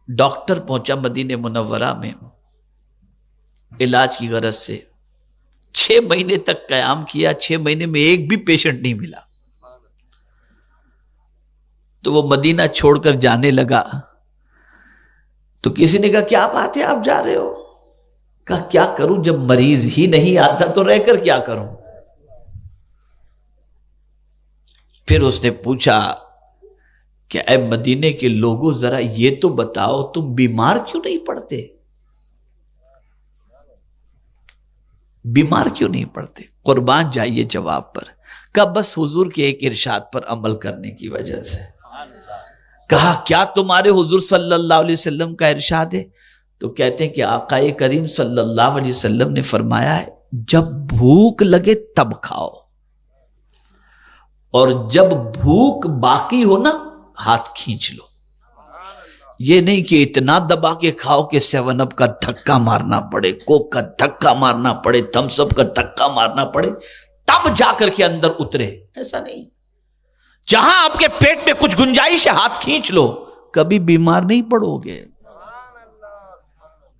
A: ڈاکٹر پہنچا مدینہ منورہ میں علاج کی غرض سے، 6 مہینے تک قیام کیا، 6 مہینے میں ایک بھی پیشنٹ نہیں ملا، تو وہ مدینہ چھوڑ کر جانے لگا۔ تو کسی نے کہا کیا بات ہے آپ جا رہے ہو؟ کہا کیا کروں، جب مریض ہی نہیں آتا تو رہ کر کیا کروں؟ پھر اس نے پوچھا کہ اے مدینے کے لوگوں ذرا یہ تو بتاؤ تم بیمار کیوں نہیں پڑتے؟ بیمار کیوں نہیں پڑتے؟ قربان جائیے جواب پر، کہا بس حضور کے ایک ارشاد پر عمل کرنے کی وجہ سے۔ کہا کیا تمہارے حضور صلی اللہ علیہ وسلم کا ارشاد ہے؟ تو کہتے ہیں کہ آقا کریم صلی اللہ علیہ وسلم نے فرمایا ہے جب بھوک لگے تب کھاؤ، اور جب بھوک باقی ہو نا ہاتھ کھینچ لو۔ یہ نہیں کہ اتنا دبا کے کھاؤ کہ 7 اپ کا دھکا مارنا پڑے، کوک کا دھکا مارنا پڑے، تھمس اپ کا دھکا مارنا پڑے تب جا کر کے اندر اترے، ایسا نہیں۔ جہاں آپ کے پیٹ میں کچھ گنجائش ہے ہاتھ کھینچ لو، کبھی بیمار نہیں پڑو گے۔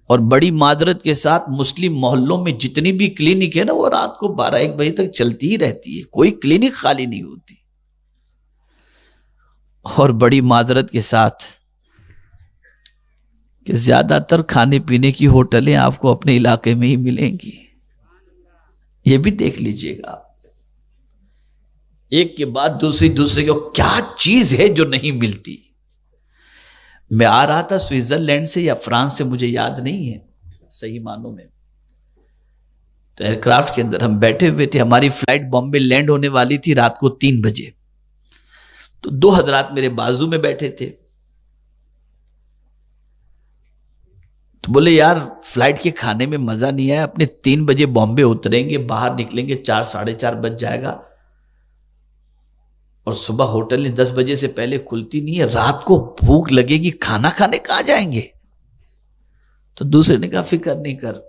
A: اور بڑی معذرت کے ساتھ مسلم محلوں میں جتنی بھی کلینک ہے نا وہ رات کو 12-1 بجے تک چلتی ہی رہتی ہے، کوئی کلینک خالی نہیں ہوتی۔ اور بڑی معذرت کے ساتھ کہ زیادہ تر کھانے پینے کی ہوٹلیں آپ کو اپنے علاقے میں ہی ملیں گی، یہ بھی دیکھ لیجئے گا۔ ایک کے بعد دوسری کو کیا چیز ہے جو نہیں ملتی۔ میں آ رہا تھا سوئٹزرلینڈ سے یا فرانس سے، مجھے یاد نہیں ہے صحیح معنوں میں، تو ایئر کرافٹ کے اندر ہم بیٹھے ہوئے تھے، ہماری فلائٹ بامبے لینڈ ہونے والی تھی رات کو 3 بجے، تو 2 حضرات میرے بازو میں بیٹھے تھے، تو بولے یار فلائٹ کے کھانے میں مزہ نہیں آیا، اپنے 3 بجے بامبے اتریں گے، باہر نکلیں گے 4-4:30 بج جائے گا، اور صبح ہوٹلیں 10 بجے سے پہلے کھلتی نہیں ہے، رات کو بھوک لگے گی، کھانا کھانے کہاں جائیں گے؟ تو دوسرے نے کہا فکر نہیں کر،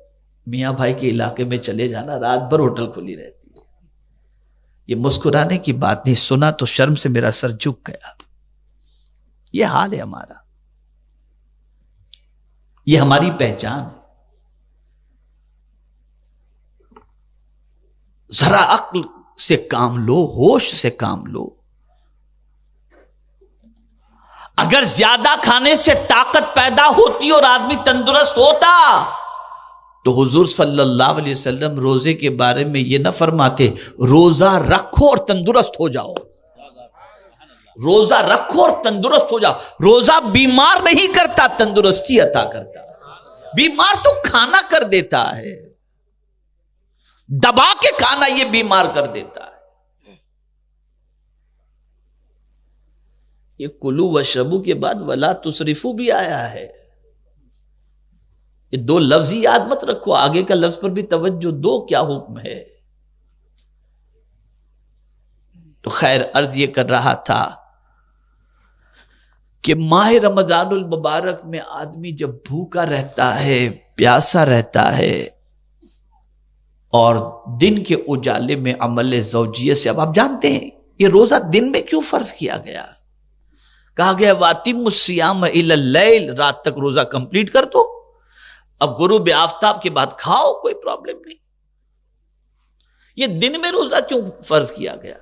A: میاں بھائی کے علاقے میں چلے جانا، رات بھر ہوٹل کھلی رہتی ہے۔ یہ مسکرانے کی بات نہیں، سنا تو شرم سے میرا سر جھک گیا۔ یہ حال ہے ہمارا، یہ ہماری پہچان ہے۔ ذرا عقل سے کام لو، ہوش سے کام لو۔ اگر زیادہ کھانے سے طاقت پیدا ہوتی اور آدمی تندرست ہوتا تو حضور صلی اللہ علیہ وسلم روزے کے بارے میں یہ نہ فرماتے روزہ رکھو اور تندرست ہو جاؤ، روزہ رکھو اور تندرست ہو جاؤ۔ روزہ بیمار نہیں کرتا، تندرستی عطا کرتا ہے۔ بیمار تو کھانا کر دیتا ہے، دبا کے کھانا یہ بیمار کر دیتا ہے۔ یہ کلو وشربو کے بعد ولا تسرفو بھی آیا ہے۔ یہ دو لفظ ہی یاد مت رکھو، آگے کا لفظ پر بھی توجہ دو، کیا حکم ہے۔ تو خیر عرض یہ کر رہا تھا کہ ماہ رمضان المبارک میں آدمی جب بھوکا رہتا ہے، پیاسا رہتا ہے، اور دن کے اجالے میں عمل زوجیت سے، اب آپ جانتے ہیں یہ روزہ دن میں کیوں فرض کیا گیا؟ کہا گیا وَاتِمُّ الصِّيَامَ إِلَى اللَّيْلِ، رات تک روزہ کمپلیٹ کر دو، اب غروب آفتاب کے بعد کھاؤ، کوئی پرابلم نہیں۔ یہ دن میں روزہ کیوں فرض کیا گیا؟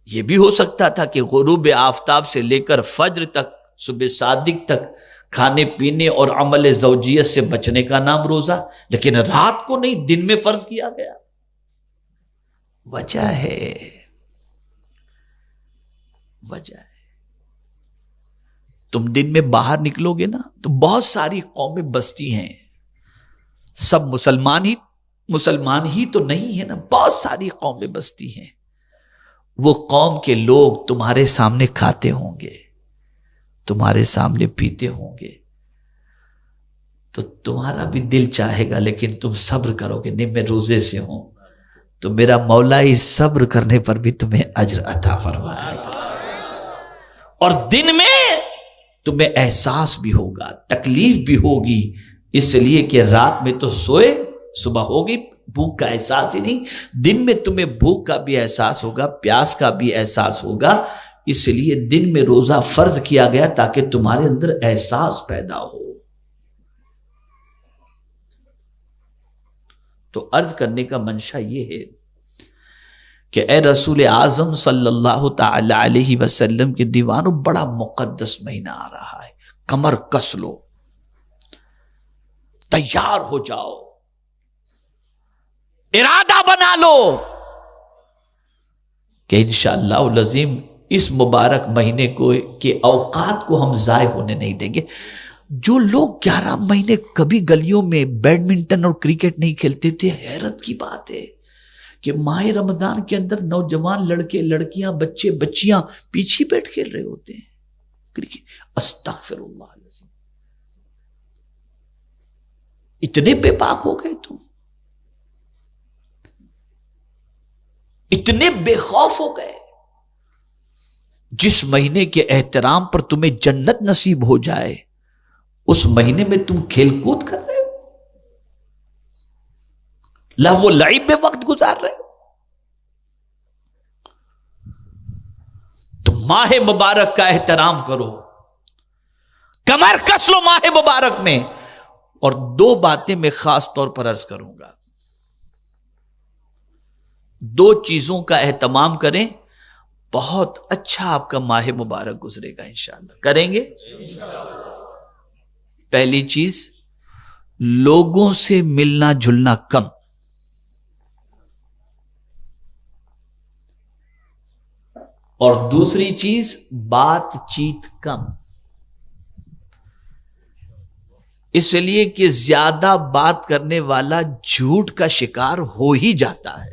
A: یہ بھی ہو سکتا تھا کہ غروب آفتاب سے لے کر فجر تک، صبح صادق تک کھانے پینے اور عمل زوجیت سے بچنے کا نام روزہ، لیکن رات کو نہیں، دن میں فرض کیا گیا۔ وجہ ہے، وجہ ہے، تم دن میں باہر نکلو گے نا تو بہت ساری قومیں بستی ہیں، سب مسلمان ہی تو نہیں ہے نا، بہت ساری قومیں بستی ہیں۔ وہ قوم کے لوگ تمہارے سامنے کھاتے ہوں گے، تمہارے سامنے پیتے ہوں گے، تو تمہارا بھی دل چاہے گا، لیکن تم صبر کرو گے، نہیں میں روزے سے ہوں، تو میرا مولا اس صبر کرنے پر بھی تمہیں اجر عطا فرمائے گا۔ اور دن میں تمہیں احساس بھی ہوگا، تکلیف بھی ہوگی، اس لیے کہ رات میں تو سوئے، صبح ہوگی، بھوک کا احساس ہی نہیں، دن میں تمہیں بھوک کا بھی احساس ہوگا، پیاس کا بھی احساس ہوگا، اس لیے دن میں روزہ فرض کیا گیا تاکہ تمہارے اندر احساس پیدا ہو۔ تو عرض کرنے کا منشا یہ ہے کہ اے رسول اعظم صلی اللہ تعالی علیہ وسلم کے دیوانوں، بڑا مقدس مہینہ آ رہا ہے، کمر کس لو، تیار ہو جاؤ، ارادہ بنا لو کہ انشاءاللہ العظیم اس مبارک مہینے کے اوقات کو ہم ضائع ہونے نہیں دیں گے۔ جو لوگ 11 مہینے کبھی گلیوں میں بیڈمنٹن اور کرکٹ نہیں کھیلتے تھے، حیرت کی بات ہے کہ ماہ رمضان کے اندر نوجوان لڑکے لڑکیاں بچے بچیاں پیچھے بیٹھ کھیل رہے ہوتے ہیں کرکٹ۔ استغفر اللہ العظیم، اتنے بے باک ہو گئے تم، اتنے بے خوف ہو گئے۔ جس مہینے کے احترام پر تمہیں جنت نصیب ہو جائے، اس مہینے میں تم کھیل کود کر رہے ہو، لہو و لعب میں وقت گزار رہے ہو۔ تو ماہ مبارک کا احترام کرو، کمر کس لو ماہ مبارک میں۔ اور 2 باتیں میں خاص طور پر عرض کروں گا، 2 چیزوں کا اہتمام کریں، بہت اچھا آپ کا ماہ مبارک گزرے گا انشاءاللہ۔ کریں گے؟ پہلی چیز، لوگوں سے ملنا جلنا کم، اور دوسری چیز بات چیت کم، اس لیے کہ زیادہ بات کرنے والا جھوٹ کا شکار ہو ہی جاتا ہے،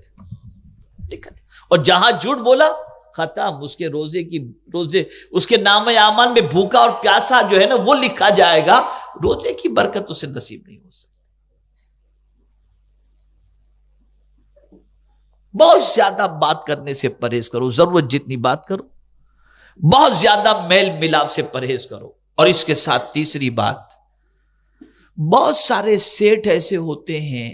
A: اور جہاں جھوٹ بولا ختم، اس کے روزے اس کے نام اعمال میں بھوکا اور پیاسا جو ہے نا وہ لکھا جائے گا، روزے کی برکت اسے نصیب نہیں ہو سکتی۔ بہت زیادہ بات کرنے سے پرہیز کرو، ضرورت جتنی بات کرو، بہت زیادہ میل ملاپ سے پرہیز کرو۔ اور اس کے ساتھ تیسری بات، بہت سارے سیٹ ایسے ہوتے ہیں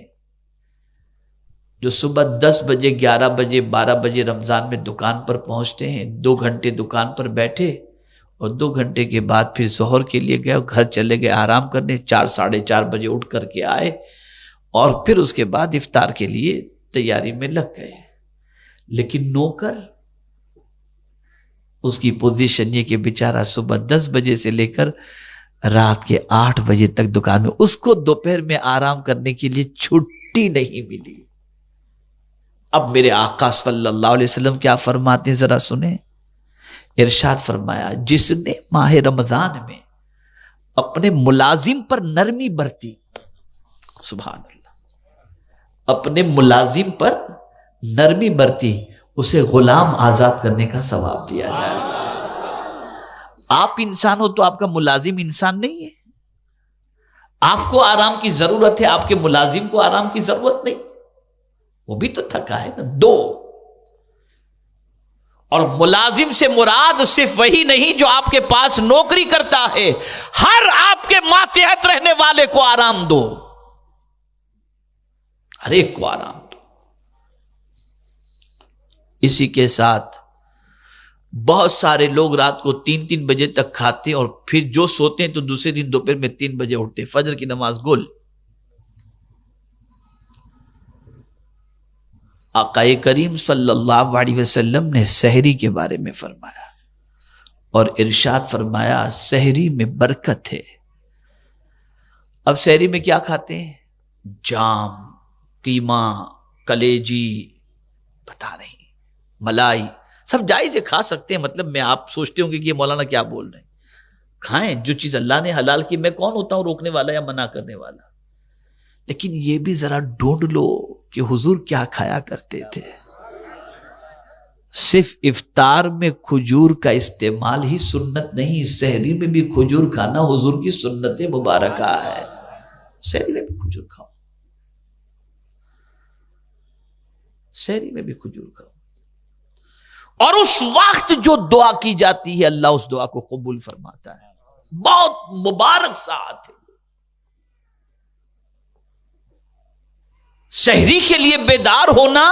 A: جو صبح 10 بجے 11 بجے 12 بجے رمضان میں دکان پر پہنچتے ہیں، 2 گھنٹے دکان پر بیٹھے اور 2 گھنٹے کے بعد پھر ظہر کے لیے گئے، گھر چلے گئے آرام کرنے، 4 ساڑھے 4 بجے اٹھ کر کے آئے، اور پھر اس کے بعد افطار کے لیے تیاری میں لگ گئے۔ لیکن نوکر، اس کی پوزیشن یہ کہ بیچارہ صبح 10 بجے سے لے کر رات کے 8 بجے تک دکان میں، اس کو دوپہر میں آرام کرنے کے لیے چھٹی نہیں ملی۔ اب میرے آقا صلی اللہ علیہ وسلم کیا فرماتے ہیں ذرا سنیں۔ ارشاد فرمایا، جس نے ماہ رمضان میں اپنے ملازم پر نرمی برتی، سبحان اللہ، اپنے ملازم پر نرمی برتی، اسے غلام آزاد کرنے کا ثواب دیا جائے گا۔ آپ انسان ہو تو آپ کا ملازم انسان نہیں ہے؟ آپ کو آرام کی ضرورت ہے، آپ کے ملازم کو آرام کی ضرورت نہیں، وہ بھی تو تھکا ہے نا۔ دو، اور ملازم سے مراد صرف وہی نہیں جو آپ کے پاس نوکری کرتا ہے، ہر آپ کے ماتحت رہنے والے کو آرام دو، ہر ایک کو آرام دو۔ اسی کے ساتھ بہت سارے لوگ رات کو 3 بجے تک کھاتے ہیں اور پھر جو سوتے ہیں تو دوسرے دن دوپہر میں 3 بجے اٹھتے، فجر کی نماز گل۔ آقا کریم صلی اللہ علیہ وسلم نے سحری کے بارے میں فرمایا اور ارشاد فرمایا، سحری میں برکت ہے۔ اب سحری میں کیا کھاتے ہیں؟ جام، قیمہ، کلیجی، پتہ نہیں، ملائی، سب جائز ہے، کھا سکتے ہیں۔ مطلب میں، آپ سوچتے ہوں گے کہ یہ مولانا کیا بول رہے ہیں، کھائیں جو چیز اللہ نے حلال کی، میں کون ہوتا ہوں روکنے والا یا منع کرنے والا؟ لیکن یہ بھی ذرا ڈھونڈ لو کہ حضور کیا کھایا کرتے تھے۔ صرف افطار میں کھجور کا استعمال ہی سنت نہیں، سحری میں بھی کھجور کھانا حضور کی سنت مبارکہ ہے۔ سحری میں بھی کھجور کھاؤ، سحری میں بھی کھجور کھاؤ، اور اس وقت جو دعا کی جاتی ہے اللہ اس دعا کو قبول فرماتا ہے۔ بہت مبارک ساعت ہے سحری کے لیے بیدار ہونا،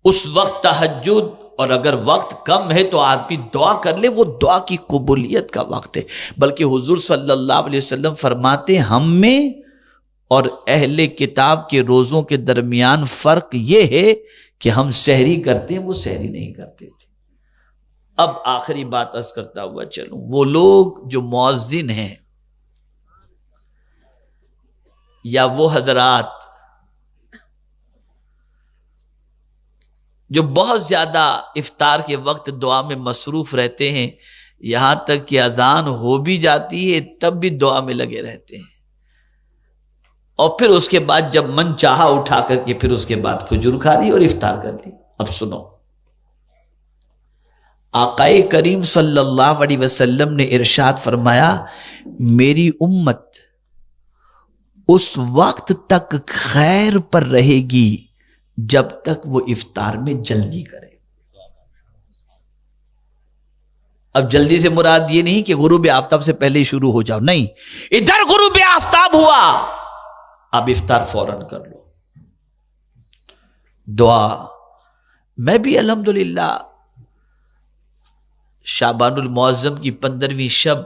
A: اس وقت تہجد، اور اگر وقت کم ہے تو آدمی دعا کر لے، وہ دعا کی قبولیت کا وقت ہے۔ بلکہ حضور صلی اللہ علیہ وسلم فرماتے ہیں، ہم میں اور اہل کتاب کے روزوں کے درمیان فرق یہ ہے کہ ہم سحری کرتے ہیں، وہ سحری نہیں کرتے تھے۔ اب آخری بات عرض کرتا ہوا چلوں، وہ لوگ جو مؤذن ہیں یا وہ حضرات جو بہت زیادہ افطار کے وقت دعا میں مصروف رہتے ہیں، یہاں تک کہ اذان ہو بھی جاتی ہے تب بھی دعا میں لگے رہتے ہیں، اور پھر اس کے بعد جب من چاہا اٹھا کر کے پھر اس کے بعد کھجور کھا لی اور افطار کر لی۔ اب سنو، آقا کریم صلی اللہ علیہ وسلم نے ارشاد فرمایا، میری امت اس وقت تک خیر پر رہے گی جب تک وہ افطار میں جلدی کرے۔ اب جلدی سے مراد یہ نہیں کہ غروب آفتاب سے پہلے ہی شروع ہو جاؤ، نہیں، ادھر غروب آفتاب ہوا اب افطار فوراً کر لو۔ دعا، میں بھی الحمدللہ شعبان المعظم کی 15ویں شب،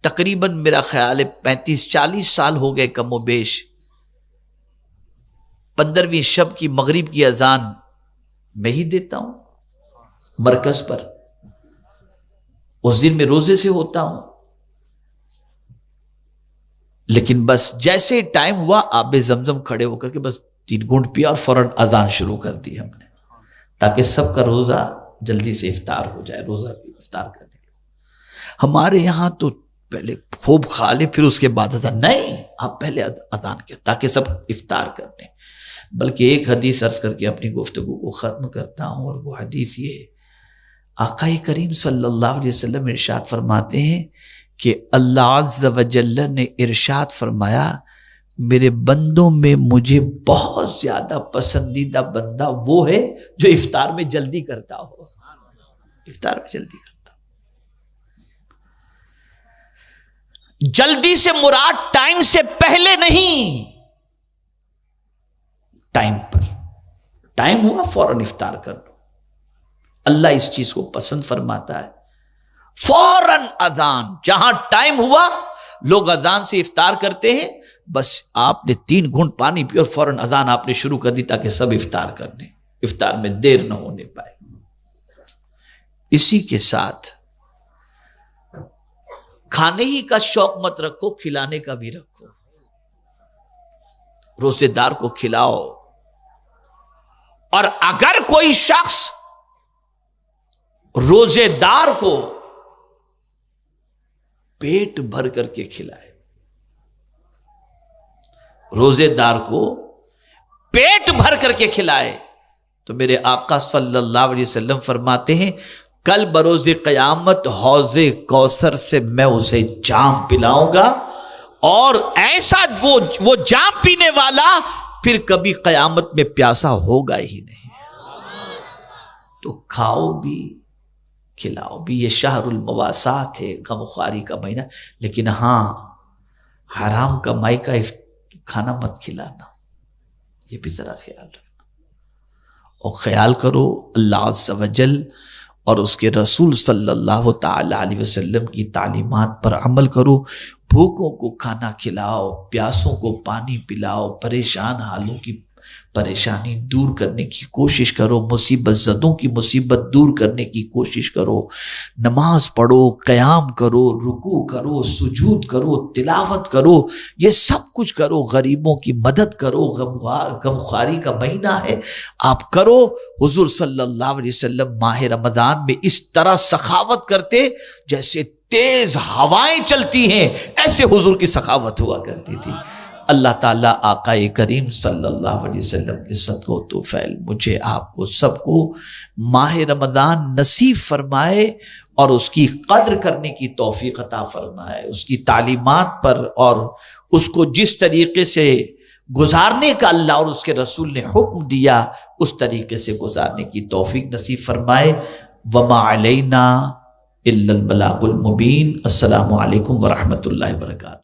A: تقریباً میرا خیال ہے 35-40 سال ہو گئے کم و بیش، 15ویں شب کی مغرب کی اذان میں ہی دیتا ہوں مرکز پر، اس دن میں روزے سے ہوتا ہوں، لیکن بس جیسے ٹائم ہوا آب زمزم کھڑے ہو کر کے بس 3 گھونٹ پیا اور فوراً اذان شروع کر دی ہم نے، تاکہ سب کا روزہ جلدی سے افطار ہو جائے، روزہ افطار کرنے لو۔ ہمارے یہاں تو پہلے خوب کھا لے پھر اس کے بعد اذان، نہیں، آپ پہلے اذان کیا تاکہ سب افطار کر لیں۔ بلکہ ایک حدیث عرض کر کے اپنی گفتگو کو ختم کرتا ہوں، اور وہ حدیث یہ، آقا کریم صلی اللہ علیہ وسلم ارشاد فرماتے ہیں کہ اللہ عز و جل نے ارشاد فرمایا، میرے بندوں میں مجھے بہت زیادہ پسندیدہ بندہ وہ ہے جو افطار میں جلدی کرتا ہو، افطار میں جلدی کرتا ہو۔ جلدی سے مراد ٹائم سے پہلے نہیں، ٹائم پر، ٹائم ہوا فوراً افطار کر لو۔ اللہ اس چیز کو پسند فرماتا ہے، فوراً اذان، جہاں ٹائم ہوا لوگ اذان سے افطار کرتے ہیں، بس آپ نے 3 گھونٹ پانی پی اور فوراً اذان آپ نے شروع کر دی تاکہ سب افطار کر لیں، افطار میں دیر نہ ہونے پائے۔ اسی کے ساتھ کھانے ہی کا شوق مت رکھو، کھلانے کا بھی رکھو. روزے دار کو کھلاؤ. اور اگر کوئی شخص روزے دار کو پیٹ بھر کر کے کھلائے، روزے دار کو پیٹ بھر کر کے کھلائے، تو میرے آقا صلی اللہ علیہ وسلم فرماتے ہیں کل بروز قیامت حوض کوثر سے میں اسے جام پلاؤں گا، اور ایسا وہ جام پینے والا پھر کبھی قیامت میں پیاسا ہوگا ہی نہیں. تو کھاؤ بھی کھلاؤ بھی. یہ شہر المواسات ہے، غم خواری کا مہینہ. لیکن ہاں، حرام کمائی کا کھانا مت کھلانا، یہ بھی ذرا خیال رکھنا. اور خیال کرو اللہ عز و جل اور اس کے رسول صلی اللہ تعالی علیہ وسلم کی تعلیمات پر عمل کرو. بھوکوں کو کھانا کھلاؤ، پیاسوں کو پانی پلاؤ، پریشان حالوں کی پریشانی دور کرنے کی کوشش کرو، مصیبت زدوں کی مصیبت دور کرنے کی کوشش کرو. نماز پڑھو، قیام کرو، رکوع کرو، سجود کرو، تلاوت کرو، یہ سب کچھ کرو. غریبوں کی مدد کرو، غم خواری کا مہینہ ہے، آپ کرو. حضور صلی اللہ علیہ وسلم ماہ رمضان میں اس طرح سخاوت کرتے جیسے تیز ہوائیں چلتی ہیں، ایسے حضور کی سخاوت ہوا کرتی تھی. اللہ تعالیٰ آقا کریم صلی اللہ علیہ وسلم کے صدقہ و توفیل مجھے آپ کو سب کو ماہ رمضان نصیب فرمائے اور اس کی قدر کرنے کی توفیق عطا فرمائے. اس کی تعلیمات پر اور اس کو جس طریقے سے گزارنے کا اللہ اور اس کے رسول نے حکم دیا اس طریقے سے گزارنے کی توفیق نصیب فرمائے. وما علینا الا البلاغ المبین. السلام علیکم ورحمۃ اللہ وبرکاتہ.